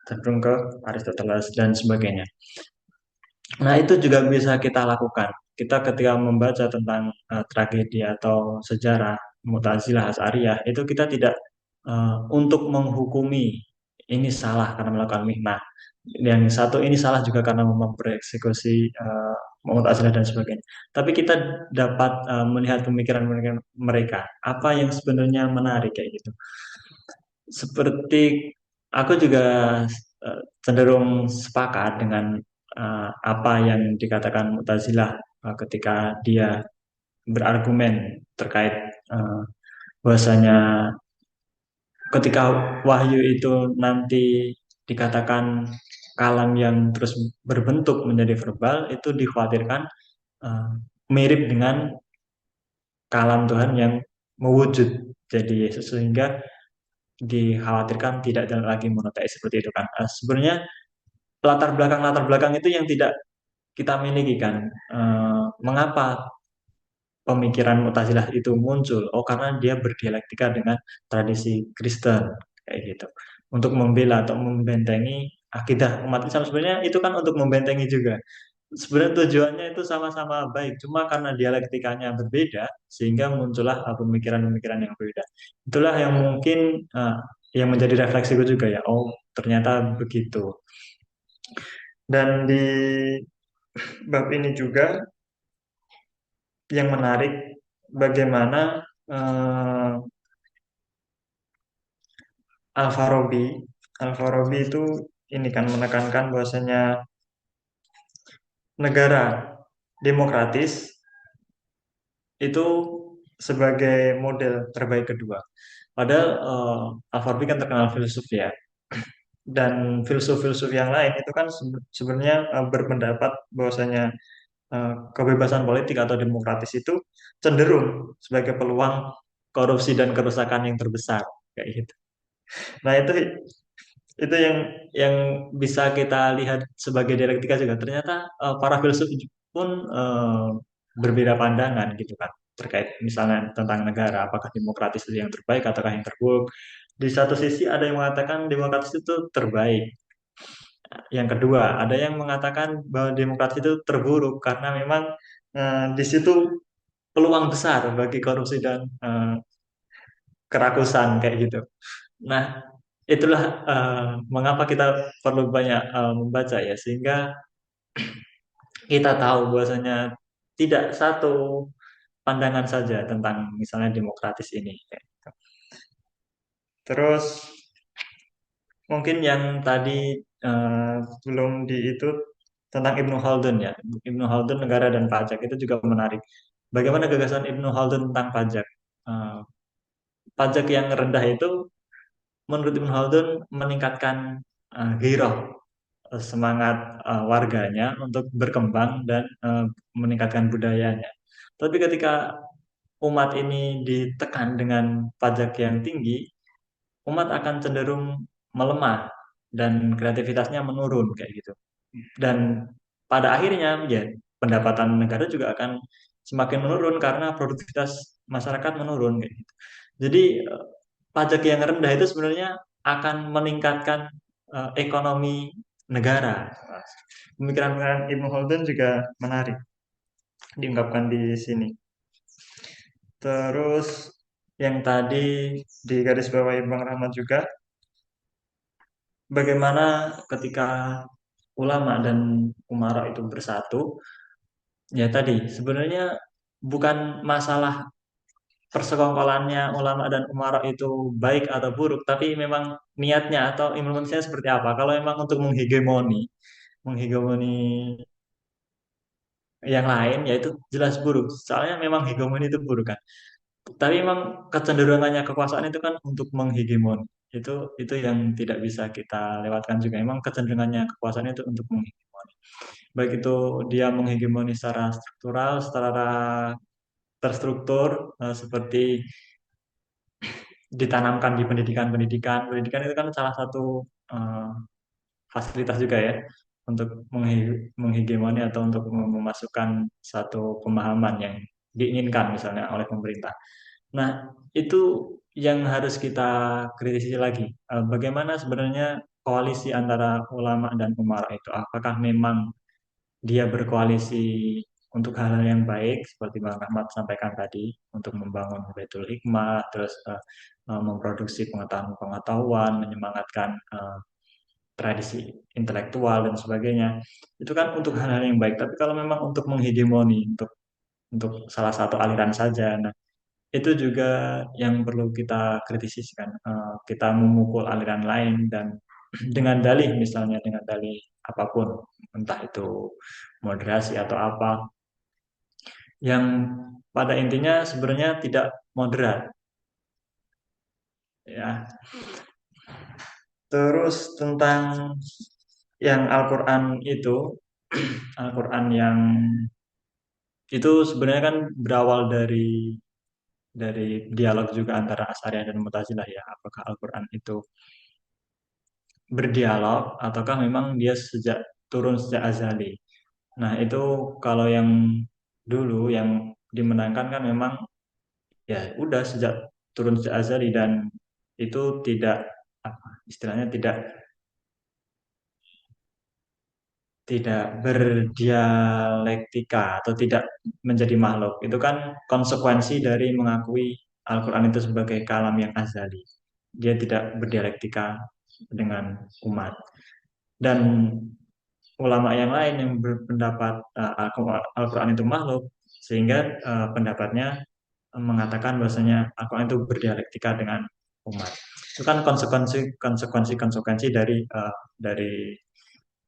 cenderung ke Aristoteles dan sebagainya. Nah, itu juga bisa kita lakukan. Kita ketika membaca tentang tragedi atau sejarah Mu'tazilah Asy'ariyah, itu kita tidak untuk menghukumi ini salah karena melakukan mihnah. Yang satu ini salah juga karena mempereksekusi Mu'tazilah dan sebagainya. Tapi kita dapat melihat pemikiran-pemikiran mereka. Apa yang sebenarnya menarik kayak gitu. Seperti aku juga cenderung sepakat dengan apa yang dikatakan Mu'tazilah ketika dia berargumen terkait bahwasanya ketika wahyu itu nanti dikatakan kalam yang terus berbentuk menjadi verbal itu dikhawatirkan eh, mirip dengan kalam Tuhan yang mewujud jadi Yesus sehingga dikhawatirkan tidak lagi monoteis seperti itu kan. Sebenarnya latar belakang itu yang tidak kita miliki kan. Mengapa pemikiran Mu'tazilah itu muncul? Oh, karena dia berdialektika dengan tradisi Kristen kayak gitu. Untuk membela atau membentengi akidah umat Islam sebenarnya itu kan untuk membentengi juga. Sebenarnya tujuannya itu sama-sama baik, cuma karena dialektikanya berbeda sehingga muncullah pemikiran-pemikiran yang berbeda. Itulah yang mungkin yang menjadi refleksiku juga ya. Oh, ternyata begitu. Dan di bab ini juga yang menarik bagaimana Al-Farabi Al-Farabi itu ini kan menekankan bahwasanya negara demokratis itu sebagai model terbaik kedua. Padahal Al-Farabi kan terkenal filsuf ya, dan filsuf-filsuf yang lain itu kan sebenarnya berpendapat bahwasanya kebebasan politik atau demokratis itu cenderung sebagai peluang korupsi dan kerusakan yang terbesar kayak gitu. Nah, itu yang bisa kita lihat sebagai dialektika juga. Ternyata para filsuf pun berbeda pandangan gitu kan terkait misalnya tentang negara, apakah demokratis itu yang terbaik ataukah yang terburuk. Di satu sisi ada yang mengatakan demokratis itu terbaik. Yang kedua, ada yang mengatakan bahwa demokrasi itu terburuk karena memang di situ peluang besar bagi korupsi dan kerakusan kayak gitu. Nah, itulah mengapa kita perlu banyak membaca ya, sehingga kita tahu bahwasanya tidak satu pandangan saja tentang misalnya demokratis ini. Kayak gitu. Terus mungkin yang tadi belum di itu tentang Ibnu Khaldun ya. Ibnu Khaldun negara dan pajak itu juga menarik. Bagaimana gagasan Ibnu Khaldun tentang pajak? Eh, Pajak yang rendah itu menurut Ibnu Khaldun meningkatkan giroh, semangat warganya untuk berkembang dan meningkatkan budayanya. Tapi ketika umat ini ditekan dengan pajak yang tinggi, umat akan cenderung melemah dan kreativitasnya menurun kayak gitu. Dan pada akhirnya ya pendapatan negara juga akan semakin menurun karena produktivitas masyarakat menurun kayak gitu. Jadi pajak yang rendah itu sebenarnya akan meningkatkan ekonomi negara. Pemikiran-pemikiran Ibnu Khaldun juga menarik diungkapkan di sini. Terus yang tadi di garis bawahi Bang Rahmat juga, bagaimana ketika ulama dan umara itu bersatu, ya tadi sebenarnya bukan masalah persekongkolannya ulama dan umara itu baik atau buruk, tapi memang niatnya atau implementasinya seperti apa. Kalau memang untuk menghegemoni yang lain, ya itu jelas buruk. Soalnya memang hegemoni itu buruk kan. Tapi memang kecenderungannya kekuasaan itu kan untuk menghegemoni. Itu yang tidak bisa kita lewatkan juga. Memang kecenderungannya kekuasaan itu untuk menghegemoni. Baik itu dia menghegemoni secara struktural, secara terstruktur, seperti ditanamkan di pendidikan-pendidikan. Pendidikan itu kan salah satu eh, fasilitas juga ya untuk menghegemoni atau untuk memasukkan satu pemahaman yang diinginkan misalnya oleh pemerintah. Nah, itu yang harus kita kritisi lagi. Bagaimana sebenarnya koalisi antara ulama dan umara itu? Apakah memang dia berkoalisi untuk hal-hal yang baik, seperti Bang Rahmat sampaikan tadi, untuk membangun Baitul Hikmah, terus memproduksi pengetahuan-pengetahuan, menyemangatkan tradisi intelektual dan sebagainya. Itu kan untuk hal-hal yang baik. Tapi kalau memang untuk menghegemoni, untuk salah satu aliran saja, nah itu juga yang perlu kita kritisiskan. Kita memukul aliran lain dan dengan dalih misalnya dengan dalih apapun, entah itu moderasi atau apa, yang pada intinya sebenarnya tidak moderat. Ya, terus tentang yang Al-Quran itu, Al-Quran yang itu sebenarnya kan berawal dari dialog juga antara Asy'ariyah dan Mu'tazilah ya. Apakah Al-Quran itu berdialog ataukah memang dia turun sejak azali. Nah, itu kalau yang dulu yang dimenangkan kan memang ya udah sejak turun sejak azali dan itu tidak apa istilahnya tidak berdialektika atau tidak menjadi makhluk. Itu kan konsekuensi dari mengakui Al-Quran itu sebagai kalam yang azali. Dia tidak berdialektika dengan umat. Dan ulama yang lain yang berpendapat Al-Quran itu makhluk, sehingga pendapatnya mengatakan bahwasanya Al-Quran itu berdialektika dengan umat. Itu kan konsekuensi dari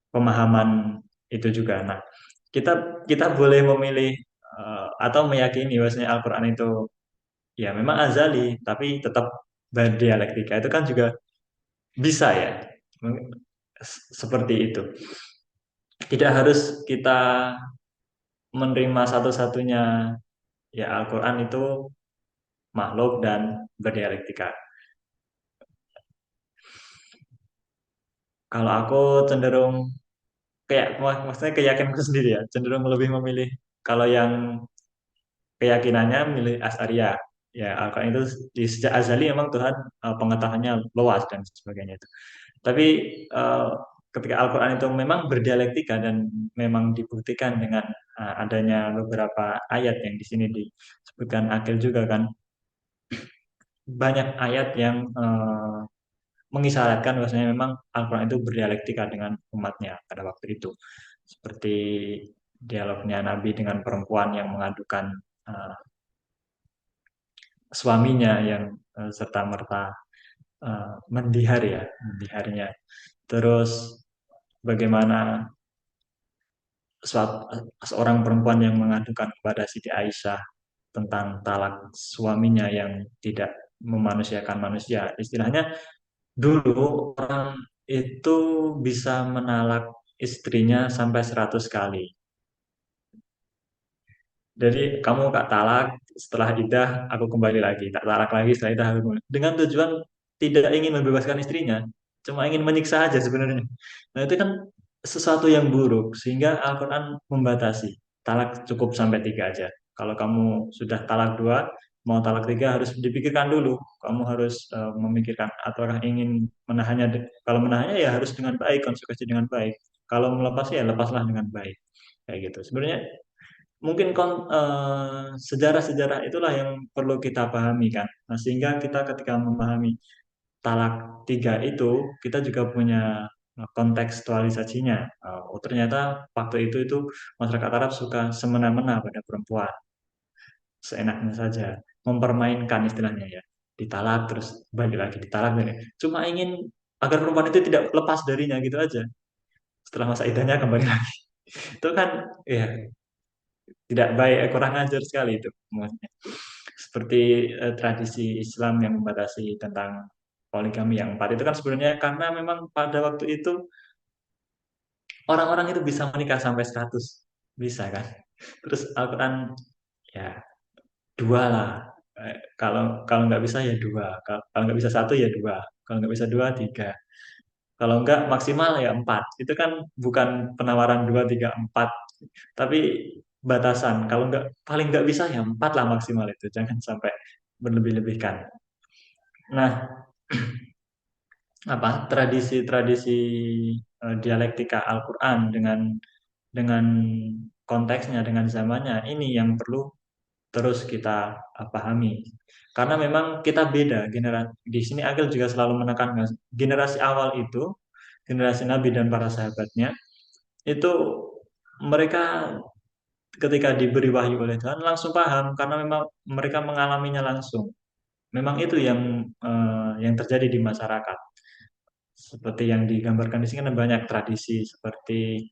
pemahaman itu juga. Nah, kita kita boleh memilih atau meyakini bahwasanya Al-Qur'an itu ya memang azali tapi tetap berdialektika. Itu kan juga bisa ya. Seperti itu. Tidak harus kita menerima satu-satunya ya Al-Qur'an itu makhluk dan berdialektika. Kalau aku cenderung maksudnya keyakinanku sendiri ya, cenderung lebih memilih kalau yang keyakinannya milih Asaria. Ya, Al-Quran itu di sejak azali memang Tuhan pengetahuannya luas dan sebagainya itu. Tapi eh, ketika Al-Quran itu memang berdialektika dan memang dibuktikan dengan adanya beberapa ayat yang di sini disebutkan Akil juga kan, banyak ayat yang mengisyaratkan bahwasanya memang Al-Quran itu berdialektika dengan umatnya pada waktu itu. Seperti dialognya Nabi dengan perempuan yang mengadukan uh, suaminya yang serta merta mendihar ya, mendiharnya. Terus bagaimana seorang perempuan yang mengadukan kepada Siti Aisyah tentang talak suaminya yang tidak memanusiakan manusia. Istilahnya dulu orang itu bisa menalak istrinya sampai 100 kali. Jadi kamu kak talak setelah iddah aku kembali lagi, tak talak lagi setelah iddah aku kembali. Dengan tujuan tidak ingin membebaskan istrinya, cuma ingin menyiksa aja sebenarnya. Nah itu kan sesuatu yang buruk sehingga Al-Quran membatasi talak cukup sampai tiga aja. Kalau kamu sudah talak dua, mau talak tiga harus dipikirkan dulu. Kamu harus memikirkan apakah ingin menahannya. Kalau menahannya ya harus dengan baik, konsekuensi dengan baik. Kalau melepasnya ya lepaslah dengan baik. Kayak gitu. Sebenarnya mungkin sejarah-sejarah itulah yang perlu kita pahami kan. Nah, sehingga kita ketika memahami talak tiga itu, kita juga punya kontekstualisasinya. Oh, ternyata waktu itu masyarakat Arab suka semena-mena pada perempuan, seenaknya saja, mempermainkan istilahnya ya. Ditalak terus balik lagi, ditalak balik. Cuma ingin agar perempuan itu tidak lepas darinya gitu aja. Setelah masa iddahnya kembali lagi. Itu kan ya tidak baik, kurang ajar sekali itu maksudnya. Seperti tradisi Islam yang membatasi tentang poligami yang empat itu kan sebenarnya karena memang pada waktu itu orang-orang itu bisa menikah sampai 100 bisa kan. Terus Al-Quran ya dua lah. Kalau kalau nggak bisa ya dua. Kalau nggak bisa satu ya dua. Kalau nggak bisa dua tiga. Kalau nggak maksimal ya empat. Itu kan bukan penawaran dua tiga empat, tapi batasan. Kalau nggak paling nggak bisa ya empat lah maksimal itu. Jangan sampai berlebih-lebihkan. Nah, apa tradisi-tradisi dialektika Al-Quran dengan konteksnya, dengan zamannya ini yang perlu terus kita pahami. Karena memang kita beda generasi. Di sini Agil juga selalu menekankan generasi awal itu, generasi Nabi dan para sahabatnya itu mereka ketika diberi wahyu oleh Tuhan langsung paham karena memang mereka mengalaminya langsung. Memang itu yang terjadi di masyarakat. Seperti yang digambarkan di sini kan banyak tradisi seperti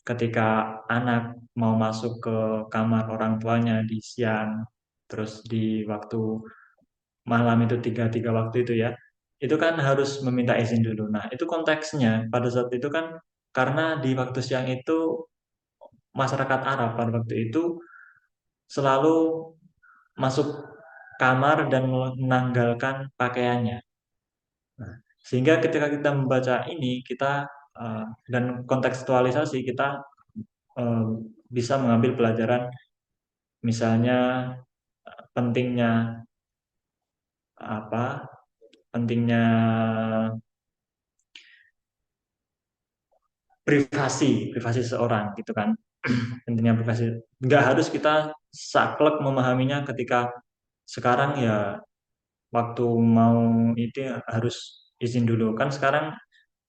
ketika anak mau masuk ke kamar orang tuanya di siang, terus di waktu malam itu tiga waktu itu ya, itu kan harus meminta izin dulu. Nah, itu konteksnya pada saat itu kan karena di waktu siang itu masyarakat Arab pada waktu itu selalu masuk kamar dan menanggalkan pakaiannya. Nah, sehingga ketika kita membaca ini, kita dan kontekstualisasi kita eh, bisa mengambil pelajaran, misalnya pentingnya apa, pentingnya privasi seseorang gitu kan, pentingnya privasi. Nggak harus kita saklek memahaminya ketika sekarang ya waktu mau itu harus izin dulu kan sekarang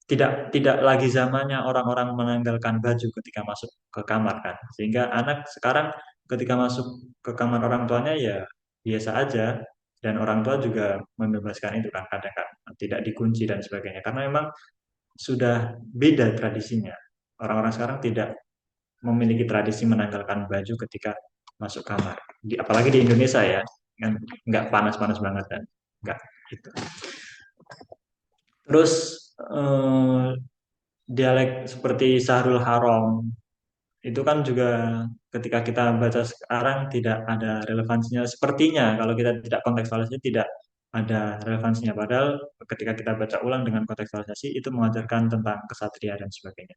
tidak tidak lagi zamannya orang-orang menanggalkan baju ketika masuk ke kamar kan sehingga anak sekarang ketika masuk ke kamar orang tuanya ya biasa aja dan orang tua juga membebaskan itu kan kadang kan tidak dikunci dan sebagainya. Karena memang sudah beda tradisinya. Orang-orang sekarang tidak memiliki tradisi menanggalkan baju ketika masuk kamar. Apalagi di Indonesia ya, kan nggak panas-panas banget kan, nggak gitu. Terus eh, dialek seperti Sahrul Harom itu kan juga ketika kita baca sekarang tidak ada relevansinya. Sepertinya kalau kita tidak kontekstualisasi tidak ada relevansinya. Padahal ketika kita baca ulang dengan kontekstualisasi itu mengajarkan tentang kesatria dan sebagainya.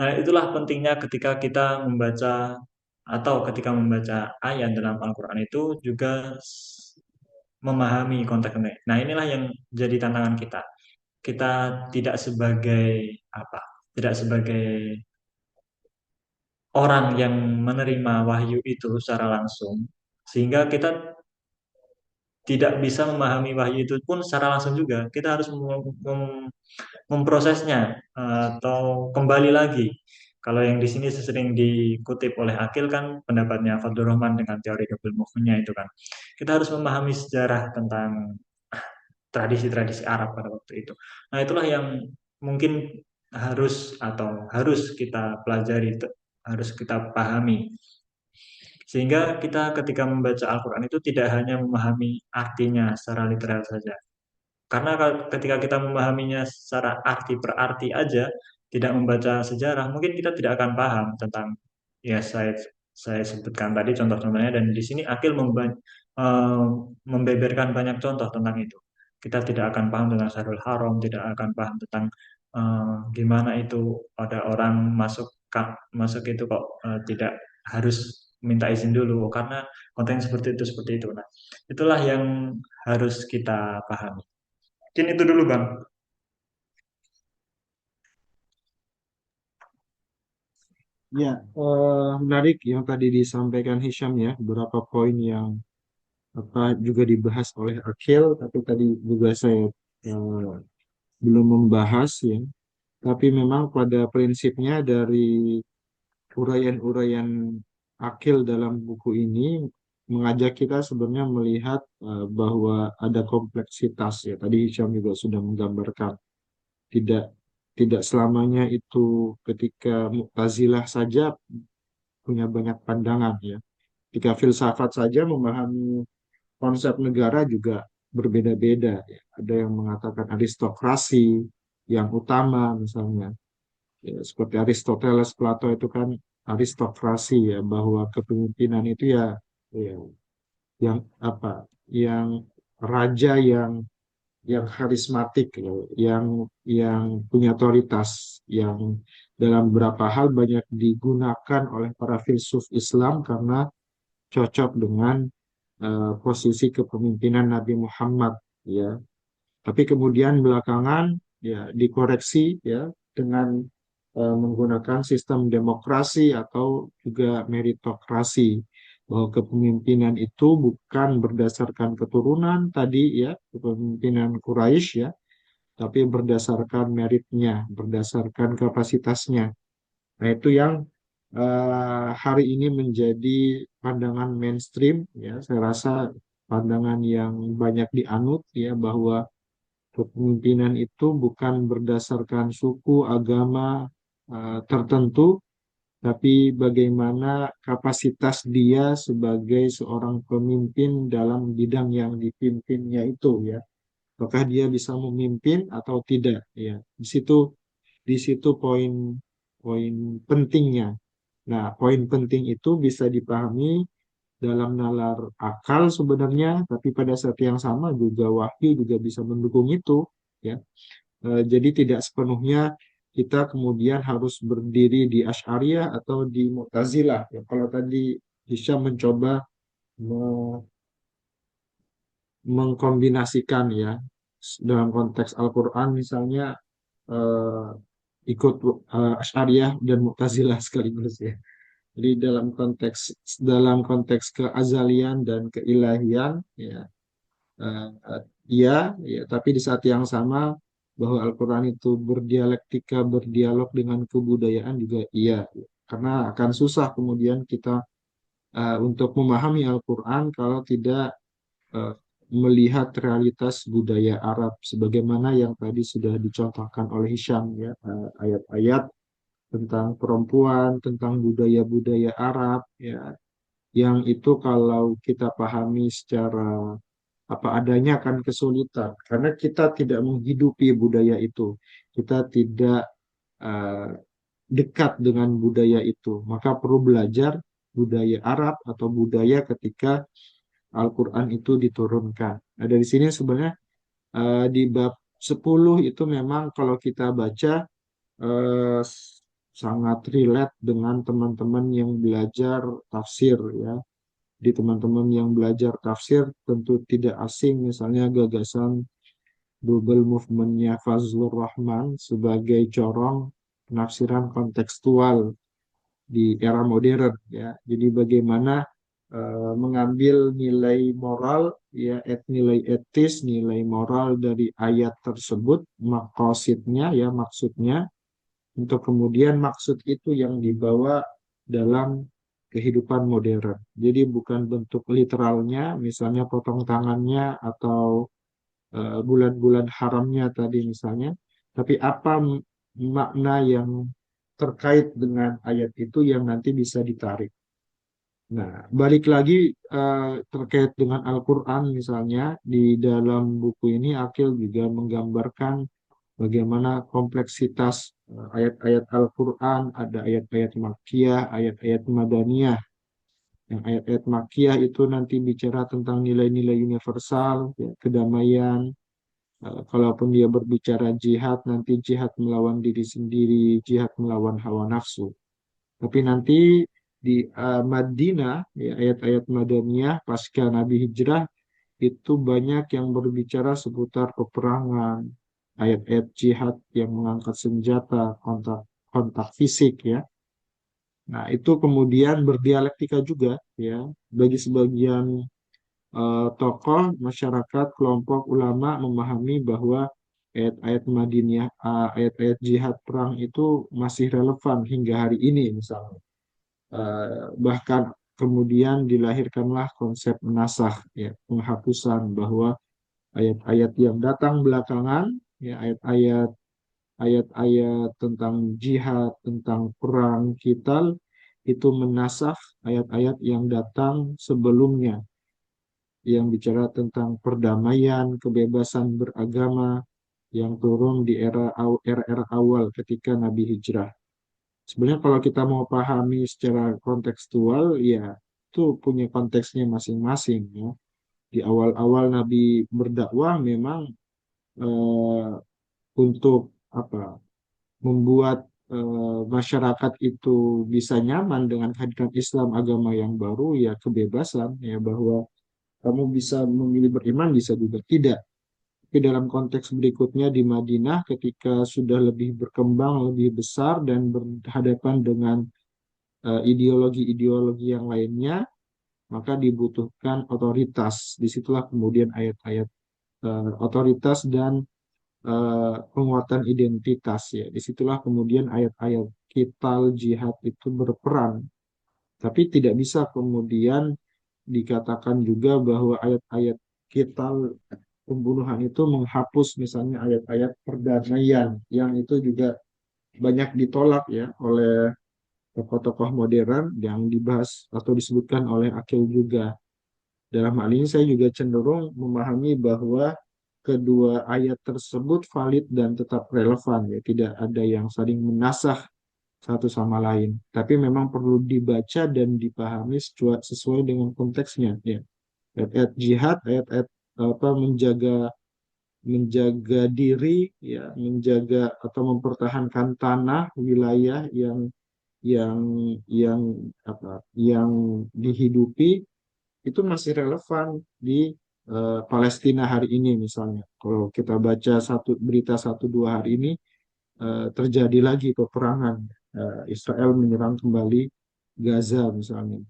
Nah, itulah pentingnya ketika kita membaca atau ketika membaca ayat dalam Al-Quran itu juga memahami konteksnya. Nah, inilah yang jadi tantangan kita. Kita tidak sebagai apa? Tidak sebagai orang yang menerima wahyu itu secara langsung, sehingga kita tidak bisa memahami wahyu itu pun secara langsung juga. Kita harus memprosesnya atau kembali lagi. Kalau yang di sini sering dikutip oleh Akil kan pendapatnya Fadlur Rahman dengan teori double movement-nya itu kan. Kita harus memahami sejarah tentang tradisi-tradisi Arab pada waktu itu. Nah, itulah yang mungkin harus kita pelajari, harus kita pahami. Sehingga kita ketika membaca Al-Quran itu tidak hanya memahami artinya secara literal saja. Karena ketika kita memahaminya secara arti per arti aja, tidak membaca sejarah, mungkin kita tidak akan paham tentang ya saya sebutkan tadi contoh-contohnya dan di sini Akil eh, membeberkan banyak contoh tentang itu. Kita tidak akan paham tentang Syahrul Haram, tidak akan paham tentang gimana itu ada orang masuk itu kok tidak harus minta izin dulu karena konten seperti itu. Nah, itulah yang harus kita pahami. Mungkin itu dulu Bang. Ya, menarik yang tadi disampaikan Hisham ya, beberapa poin yang apa juga dibahas oleh Akhil, tapi tadi juga saya eh, belum membahas ya. Tapi memang pada prinsipnya dari uraian-uraian Akil dalam buku ini mengajak kita sebenarnya melihat bahwa ada kompleksitas ya. Tadi Hisham juga sudah menggambarkan tidak tidak selamanya itu ketika Mu'tazilah saja punya banyak pandangan ya. Ketika filsafat saja memahami konsep negara juga berbeda-beda ya. Ada yang mengatakan aristokrasi yang utama misalnya. Ya, seperti Aristoteles, Plato itu kan aristokrasi ya, bahwa kepemimpinan itu ya yang apa? Yang raja yang karismatik ya, yang punya otoritas, yang dalam beberapa hal banyak digunakan oleh para filsuf Islam karena cocok dengan posisi kepemimpinan Nabi Muhammad ya. Tapi kemudian belakangan ya dikoreksi ya dengan menggunakan sistem demokrasi atau juga meritokrasi, bahwa kepemimpinan itu bukan berdasarkan keturunan tadi ya, kepemimpinan Quraisy ya, tapi berdasarkan meritnya, berdasarkan kapasitasnya. Nah, itu yang hari ini menjadi pandangan mainstream ya. Saya rasa pandangan yang banyak dianut ya, bahwa kepemimpinan itu bukan berdasarkan suku, agama tertentu, tapi bagaimana kapasitas dia sebagai seorang pemimpin dalam bidang yang dipimpinnya itu ya. Apakah dia bisa memimpin atau tidak ya. Di situ poin pentingnya. Nah, poin penting itu bisa dipahami dalam nalar akal sebenarnya, tapi pada saat yang sama juga wahyu juga bisa mendukung itu, ya. Jadi tidak sepenuhnya kita kemudian harus berdiri di Asy'ariyah atau di Mu'tazilah. Ya, kalau tadi Hisham mencoba me- mengkombinasikan ya dalam konteks Al-Quran misalnya eh, ikut Asy'ariyah dan Mu'tazilah sekaligus ya. Jadi dalam konteks keazalian dan keilahian ya, eh, iya ya, tapi di saat yang sama bahwa Al-Quran itu berdialektika, berdialog dengan kebudayaan juga iya. Karena akan susah kemudian kita untuk memahami Al-Quran kalau tidak melihat realitas budaya Arab sebagaimana yang tadi sudah dicontohkan oleh Hisham ya, ayat-ayat tentang perempuan, tentang budaya-budaya Arab ya, yang itu kalau kita pahami secara apa adanya akan kesulitan karena kita tidak menghidupi budaya itu. Kita tidak eh, dekat dengan budaya itu, maka perlu belajar budaya Arab atau budaya ketika Al-Quran itu diturunkan. Nah, dari sini sebenarnya di bab 10 itu memang kalau kita baca eh, sangat relate dengan teman-teman yang belajar tafsir ya. Di teman-teman yang belajar tafsir tentu tidak asing misalnya gagasan double movementnya Fazlur Rahman sebagai corong penafsiran kontekstual di era modern ya. Jadi bagaimana mengambil nilai moral ya nilai etis, nilai moral dari ayat tersebut, makosidnya ya maksudnya untuk kemudian maksud itu yang dibawa dalam kehidupan modern. Jadi bukan bentuk literalnya, misalnya potong tangannya atau bulan-bulan haramnya tadi misalnya, tapi apa makna yang terkait dengan ayat itu yang nanti bisa ditarik. Nah, balik lagi terkait dengan Al-Quran misalnya, di dalam buku ini Akil juga menggambarkan bagaimana kompleksitas ayat-ayat Al-Quran, ada ayat-ayat Makkiyah, ayat-ayat Madaniyah. Yang ayat-ayat Makkiyah itu nanti bicara tentang nilai-nilai universal, ya, kedamaian. Kalaupun dia berbicara jihad, nanti jihad melawan diri sendiri, jihad melawan hawa nafsu. Tapi nanti di Madinah, ya, ayat-ayat Madaniyah pasca Nabi Hijrah itu banyak yang berbicara seputar peperangan, ayat-ayat jihad yang mengangkat senjata, kontak kontak fisik ya. Nah, itu kemudian berdialektika juga ya bagi sebagian tokoh masyarakat, kelompok ulama memahami bahwa ayat-ayat Madinah, ayat-ayat jihad perang itu masih relevan hingga hari ini misalnya. Bahkan kemudian dilahirkanlah konsep nasakh ya, penghapusan bahwa ayat-ayat yang datang belakangan ya ayat-ayat tentang jihad, tentang perang kital itu menasakh ayat-ayat yang datang sebelumnya yang bicara tentang perdamaian, kebebasan beragama yang turun di era-era awal ketika Nabi Hijrah. Sebenarnya kalau kita mau pahami secara kontekstual, ya itu punya konteksnya masing-masing ya. Di awal-awal Nabi berdakwah memang eh, untuk apa membuat masyarakat itu bisa nyaman dengan kehadiran Islam agama yang baru ya kebebasan ya bahwa kamu bisa memilih beriman bisa juga tidak. Tapi dalam konteks berikutnya di Madinah ketika sudah lebih berkembang, lebih besar dan berhadapan dengan ideologi-ideologi yang lainnya, maka dibutuhkan otoritas. Disitulah kemudian ayat-ayat otoritas dan penguatan identitas ya. Disitulah kemudian ayat-ayat kital jihad itu berperan. Tapi tidak bisa kemudian dikatakan juga bahwa ayat-ayat kital pembunuhan itu menghapus misalnya ayat-ayat perdamaian yang itu juga banyak ditolak ya oleh tokoh-tokoh modern yang dibahas atau disebutkan oleh Akil juga. Dalam hal ini saya juga cenderung memahami bahwa kedua ayat tersebut valid dan tetap relevan ya, tidak ada yang saling menasah satu sama lain. Tapi memang perlu dibaca dan dipahami sesuai dengan konteksnya ya. Ayat-ayat jihad, ayat-ayat apa menjaga menjaga diri ya, menjaga atau mempertahankan tanah, wilayah yang yang yang dihidupi itu masih relevan di Palestina hari ini misalnya. Kalau kita baca berita satu dua hari ini terjadi lagi peperangan Israel menyerang kembali Gaza misalnya.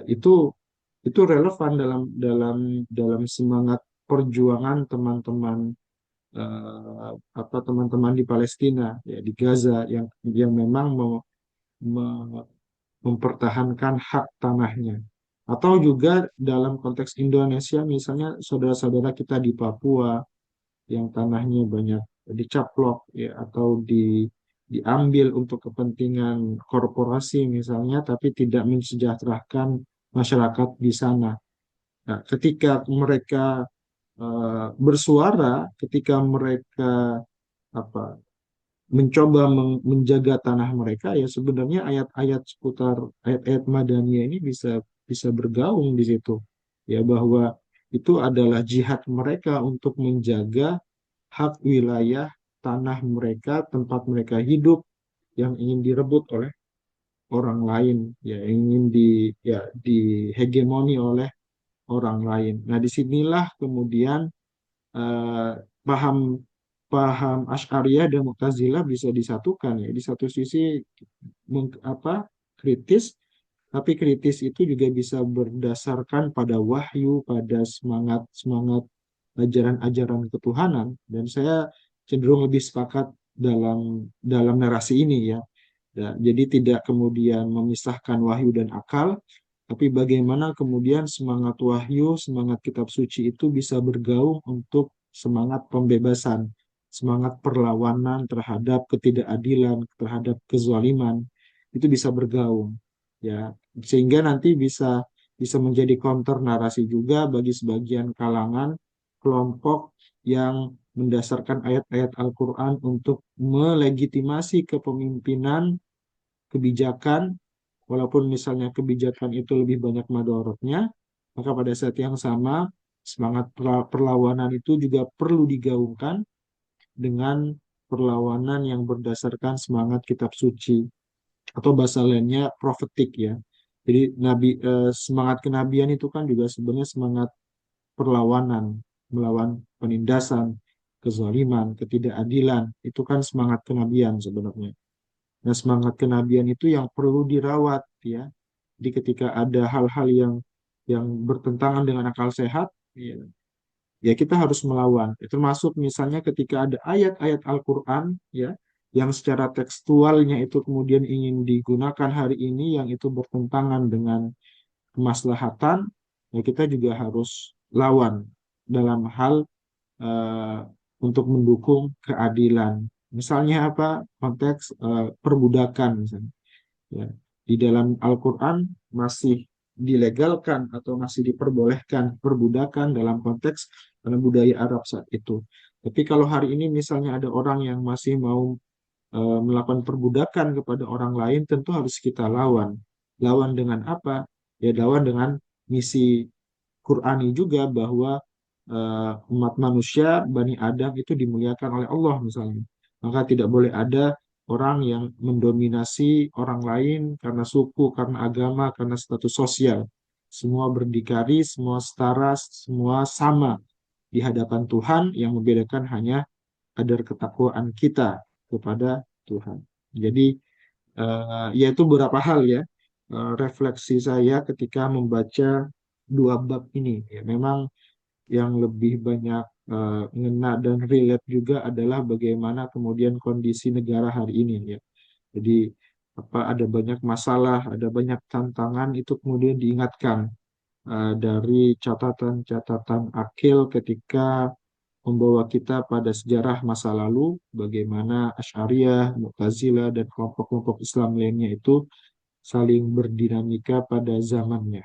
Itu relevan dalam semangat perjuangan teman-teman di Palestina ya di Gaza yang memang mempertahankan hak tanahnya. Atau juga dalam konteks Indonesia, misalnya saudara-saudara kita di Papua yang tanahnya banyak dicaplok ya, atau diambil untuk kepentingan korporasi misalnya, tapi tidak mensejahterakan masyarakat di sana. Nah, ketika mereka bersuara, ketika mereka apa mencoba menjaga tanah mereka, ya sebenarnya ayat-ayat seputar ayat-ayat Madaniyah ini bisa bisa bergaung di situ, ya bahwa itu adalah jihad mereka untuk menjaga hak wilayah tanah mereka, tempat mereka hidup yang ingin direbut oleh orang lain, ya ingin dihegemoni oleh orang lain. Nah, disinilah kemudian eh, paham paham Asy'ariyah dan Mu'tazilah bisa disatukan ya. Di satu sisi kritis, tapi kritis itu juga bisa berdasarkan pada wahyu, pada semangat semangat ajaran-ajaran ketuhanan. Dan saya cenderung lebih sepakat dalam dalam narasi ini ya. Ya, jadi tidak kemudian memisahkan wahyu dan akal, tapi bagaimana kemudian semangat wahyu, semangat kitab suci itu bisa bergaung untuk semangat pembebasan, semangat perlawanan terhadap ketidakadilan, terhadap kezaliman, itu bisa bergaung, ya, sehingga nanti bisa bisa menjadi counter narasi juga bagi sebagian kalangan kelompok yang mendasarkan ayat-ayat Al-Quran untuk melegitimasi kepemimpinan kebijakan, walaupun misalnya kebijakan itu lebih banyak madorotnya, maka pada saat yang sama semangat perlawanan itu juga perlu digaungkan dengan perlawanan yang berdasarkan semangat kitab suci atau bahasa lainnya profetik ya. Jadi semangat kenabian itu kan juga sebenarnya semangat perlawanan melawan penindasan, kezaliman, ketidakadilan. Itu kan semangat kenabian sebenarnya. Nah, semangat kenabian itu yang perlu dirawat ya. Jadi ketika ada hal-hal yang bertentangan dengan akal sehat, ya, ya kita harus melawan. Termasuk misalnya ketika ada ayat-ayat Al-Qur'an ya yang secara tekstualnya itu kemudian ingin digunakan hari ini yang itu bertentangan dengan kemaslahatan, ya kita juga harus lawan dalam hal eh, untuk mendukung keadilan. Misalnya apa? Konteks perbudakan misalnya. Ya. Di dalam Al-Quran masih dilegalkan atau masih diperbolehkan perbudakan dalam konteks karena budaya Arab saat itu. Tapi kalau hari ini misalnya ada orang yang masih mau melakukan perbudakan kepada orang lain, tentu harus kita lawan. Lawan dengan apa? Ya lawan dengan misi Qurani juga bahwa umat manusia, Bani Adam itu dimuliakan oleh Allah misalnya. Maka tidak boleh ada orang yang mendominasi orang lain karena suku, karena agama, karena status sosial. Semua berdikari, semua setara, semua sama di hadapan Tuhan, yang membedakan hanya kadar ketakwaan kita kepada Tuhan. Jadi, yaitu beberapa hal ya, refleksi saya ketika membaca dua bab ini. Ya, memang yang lebih banyak ngena dan relate juga adalah bagaimana kemudian kondisi negara hari ini ya. Jadi ada banyak masalah, ada banyak tantangan itu kemudian diingatkan dari catatan-catatan akil ketika membawa kita pada sejarah masa lalu, bagaimana Asy'ariyah, Mu'tazilah, dan kelompok-kelompok Islam lainnya itu saling berdinamika pada zamannya.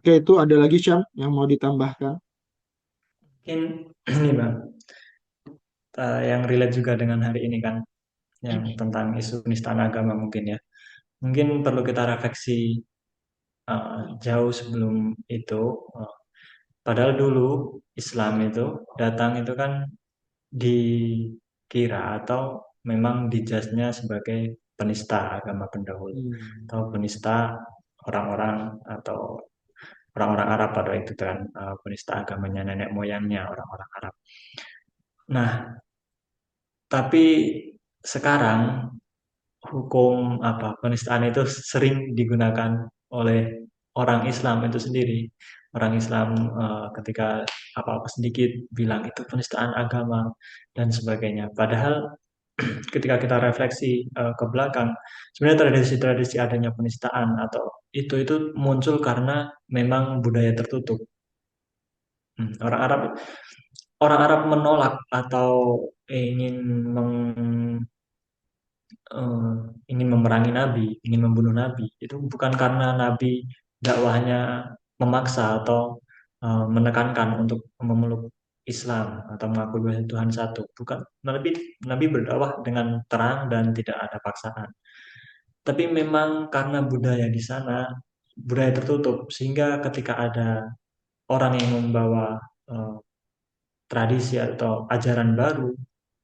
Oke, itu ada lagi Syam yang mau ditambahkan? Mungkin ini Bang, yang relate juga dengan hari ini kan, yang tentang isu penistaan agama mungkin ya. Mungkin perlu kita refleksi jauh sebelum itu. eh, Padahal dulu Islam itu datang itu kan dikira atau memang dijasnya sebagai penista agama pendahulu Hmm. atau penista orang-orang atau orang-orang Arab pada itu kan, penista agamanya nenek moyangnya orang-orang Arab. Nah, tapi sekarang hukum apa penistaan itu sering digunakan oleh orang Islam itu sendiri. Orang Islam ketika apa-apa sedikit bilang itu penistaan agama dan sebagainya. Padahal ketika kita refleksi ke belakang, sebenarnya tradisi-tradisi adanya penistaan atau itu muncul karena memang budaya tertutup. Orang Arab menolak atau ingin eh, ingin memerangi Nabi, ingin membunuh Nabi, itu bukan karena Nabi dakwahnya memaksa atau menekankan untuk memeluk Islam atau mengakui bahwa Tuhan satu. Bukan, Nabi Nabi berdakwah dengan terang dan tidak ada paksaan. Tapi memang karena budaya di sana budaya tertutup, sehingga ketika ada orang yang membawa eh, tradisi atau ajaran baru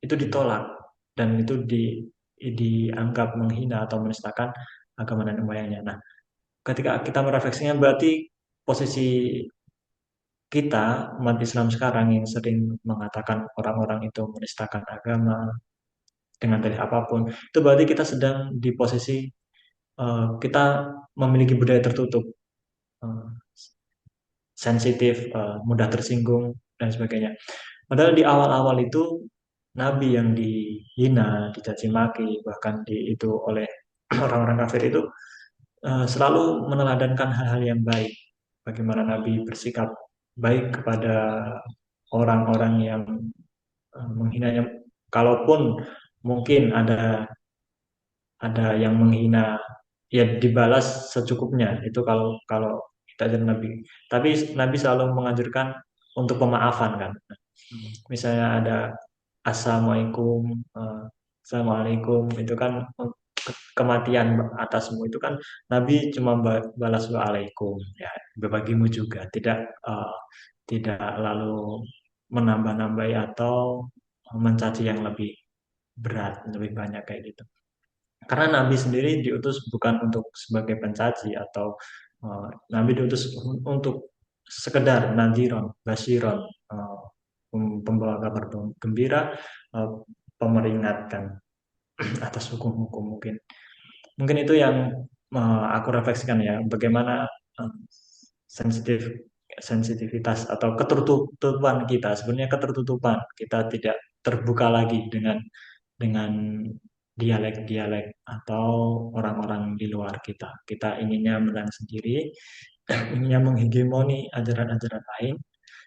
itu ditolak dan itu dianggap menghina atau menistakan agama dan moyangnya. Nah, ketika kita merefleksinya berarti posisi kita umat Islam sekarang yang sering mengatakan orang-orang itu menistakan agama dengan dalih apapun, itu berarti kita sedang di posisi kita memiliki budaya tertutup, eh, sensitif, mudah tersinggung dan sebagainya. Padahal di awal-awal itu Nabi yang dihina, dicaci maki, bahkan itu oleh orang-orang kafir itu selalu meneladankan hal-hal yang baik. Bagaimana Nabi bersikap baik kepada orang-orang yang menghinanya. Kalaupun mungkin ada yang menghina, ya dibalas secukupnya. Itu kalau kalau kita jadi Nabi. Tapi Nabi selalu menganjurkan untuk pemaafan kan. Misalnya ada Assalamualaikum, Assalamualaikum itu kan kematian atasmu itu kan Nabi cuma balas waalaikum ya bagimu juga eh, tidak lalu menambah-nambahi atau mencaci yang lebih berat lebih banyak kayak gitu karena Nabi sendiri diutus bukan untuk sebagai pencaci atau Nabi diutus untuk sekedar nadhiron basiron pembawa kabar gembira eh, pemeringatkan atas hukum-hukum mungkin. Mungkin itu yang aku refleksikan ya, bagaimana eh, sensitif sensitivitas atau ketertutupan kita. Sebenarnya ketertutupan kita tidak terbuka lagi dengan dialek-dialek atau orang-orang di luar kita. Kita inginnya menang sendiri, inginnya menghegemoni ajaran-ajaran lain.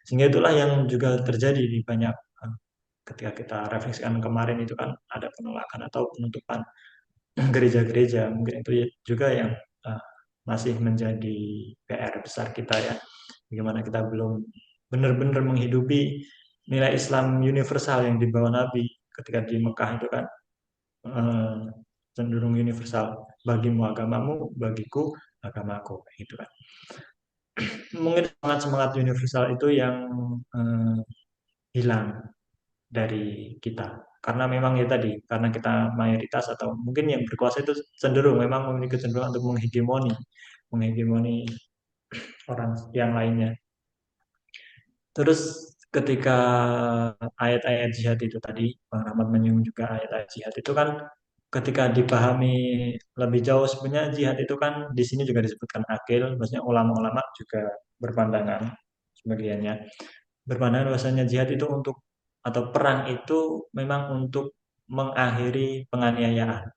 Sehingga itulah yang juga terjadi di banyak ketika kita refleksikan kemarin itu kan ada penolakan atau penutupan gereja-gereja mungkin itu juga yang uh, masih menjadi PR besar kita ya bagaimana kita belum benar-benar menghidupi nilai Islam universal yang dibawa Nabi ketika di Mekah itu kan uh, cenderung universal bagimu agamamu bagiku agamaku gitu kan mungkin semangat-semangat universal itu yang uh, hilang dari kita. Karena memang ya tadi, karena kita mayoritas atau mungkin yang berkuasa itu cenderung memang memiliki kecenderungan untuk menghegemoni orang yang lainnya. Terus ketika ayat-ayat jihad itu tadi, Bang Rahmat menyinggung juga ayat-ayat jihad itu kan ketika dipahami lebih jauh sebenarnya jihad itu kan di sini juga disebutkan akil, maksudnya ulama-ulama juga berpandangan sebagiannya berpandangan bahwasanya jihad itu untuk atau perang itu memang untuk mengakhiri penganiayaan.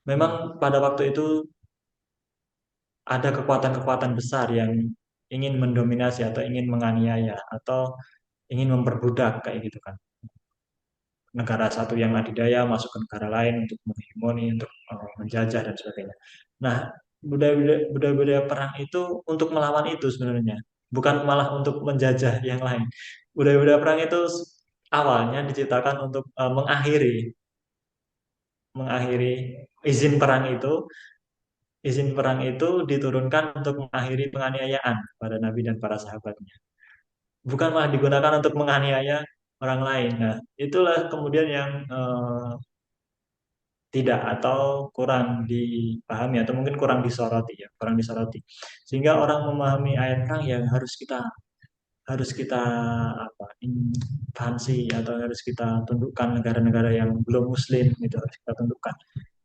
Memang pada waktu itu ada kekuatan-kekuatan besar yang ingin mendominasi atau ingin menganiaya atau ingin memperbudak kayak gitu kan. Negara satu yang adidaya masuk ke negara lain untuk menghegemoni, untuk menjajah dan sebagainya. Nah, budaya-budaya perang itu untuk melawan itu sebenarnya, bukan malah untuk menjajah yang lain. Budaya-budaya perang itu awalnya diciptakan untuk mengakhiri izin perang itu. Izin perang itu diturunkan untuk mengakhiri penganiayaan pada Nabi dan para sahabatnya. Bukan malah digunakan untuk menganiaya orang lain. Nah, itulah kemudian yang tidak atau kurang dipahami atau mungkin kurang disoroti ya, kurang disoroti. Sehingga orang memahami ayat perang yang harus kita apa intansi atau harus kita tundukkan negara-negara yang belum muslim itu harus kita tundukkan.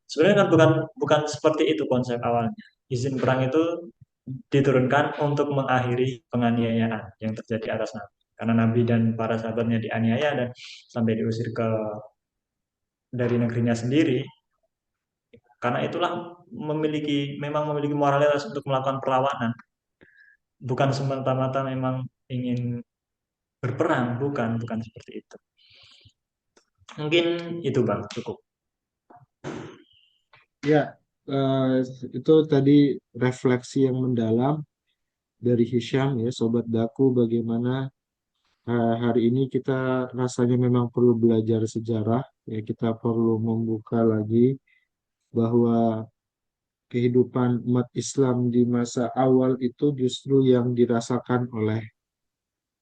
Sebenarnya kan bukan bukan seperti itu konsep awalnya. Izin perang itu diturunkan untuk mengakhiri penganiayaan yang terjadi atas Nabi. Karena Nabi dan para sahabatnya dianiaya dan sampai diusir ke dari negerinya sendiri, karena itulah memang memiliki moralitas untuk melakukan perlawanan, bukan semata-mata memang ingin berperang, bukan bukan seperti itu. Mungkin itu Bang, cukup. Ya, eh, itu tadi refleksi yang mendalam dari Hisham ya, Sobat Daku, bagaimana hari ini kita rasanya memang perlu belajar sejarah, ya kita perlu membuka lagi bahwa kehidupan umat Islam di masa awal itu justru yang dirasakan oleh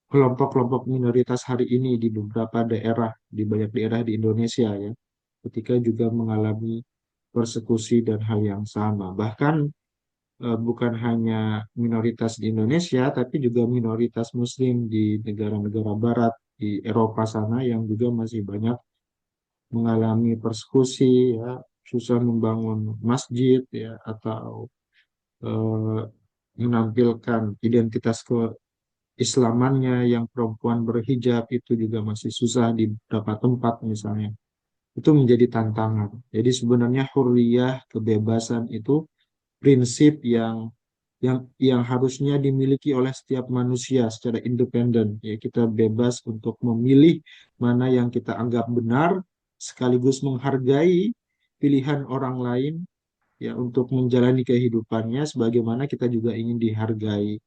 kelompok-kelompok minoritas hari ini di beberapa daerah, di banyak daerah di Indonesia ya, ketika juga mengalami persekusi dan hal yang sama. Bahkan bukan hanya minoritas di Indonesia, tapi juga minoritas Muslim di negara-negara Barat, di Eropa sana yang juga masih banyak mengalami persekusi, ya, susah membangun masjid, ya, atau eh, menampilkan identitas keislamannya yang perempuan berhijab itu juga masih susah di beberapa tempat misalnya. Itu menjadi tantangan. Jadi sebenarnya hurriyah, kebebasan itu prinsip yang harusnya dimiliki oleh setiap manusia secara independen. Ya, kita bebas untuk memilih mana yang kita anggap benar, sekaligus menghargai pilihan orang lain ya untuk menjalani kehidupannya sebagaimana kita juga ingin dihargai.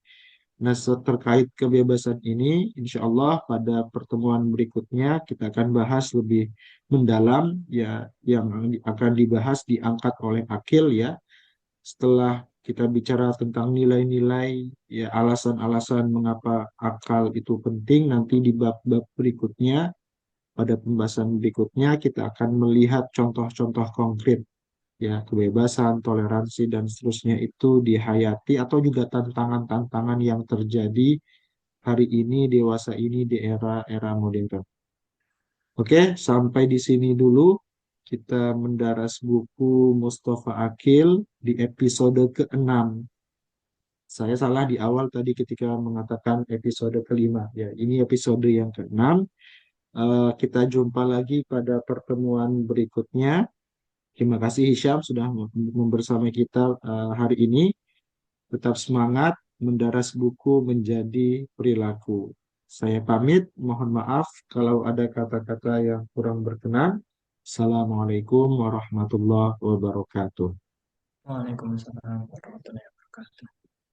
Nah, terkait kebebasan ini, insya Allah pada pertemuan berikutnya kita akan bahas lebih mendalam ya yang akan dibahas diangkat oleh Akil ya setelah kita bicara tentang nilai-nilai, ya alasan-alasan mengapa akal itu penting, nanti di bab-bab berikutnya, pada pembahasan berikutnya, kita akan melihat contoh-contoh konkret, ya kebebasan, toleransi, dan seterusnya itu dihayati atau juga tantangan-tantangan yang terjadi hari ini, dewasa ini, di era-era modern. Oke, sampai di sini dulu. Kita mendaras buku Mustafa Akil di episode ke-6. Saya salah di awal tadi ketika mengatakan episode kelima. Ya, ini episode yang ke-6. Kita jumpa lagi pada pertemuan berikutnya. Terima kasih Hisham sudah membersama kita hari ini. Tetap semangat mendaras buku menjadi perilaku. Saya pamit, mohon maaf kalau ada kata-kata yang kurang berkenan. Assalamualaikum warahmatullahi wabarakatuh. Waalaikumsalam warahmatullahi wabarakatuh.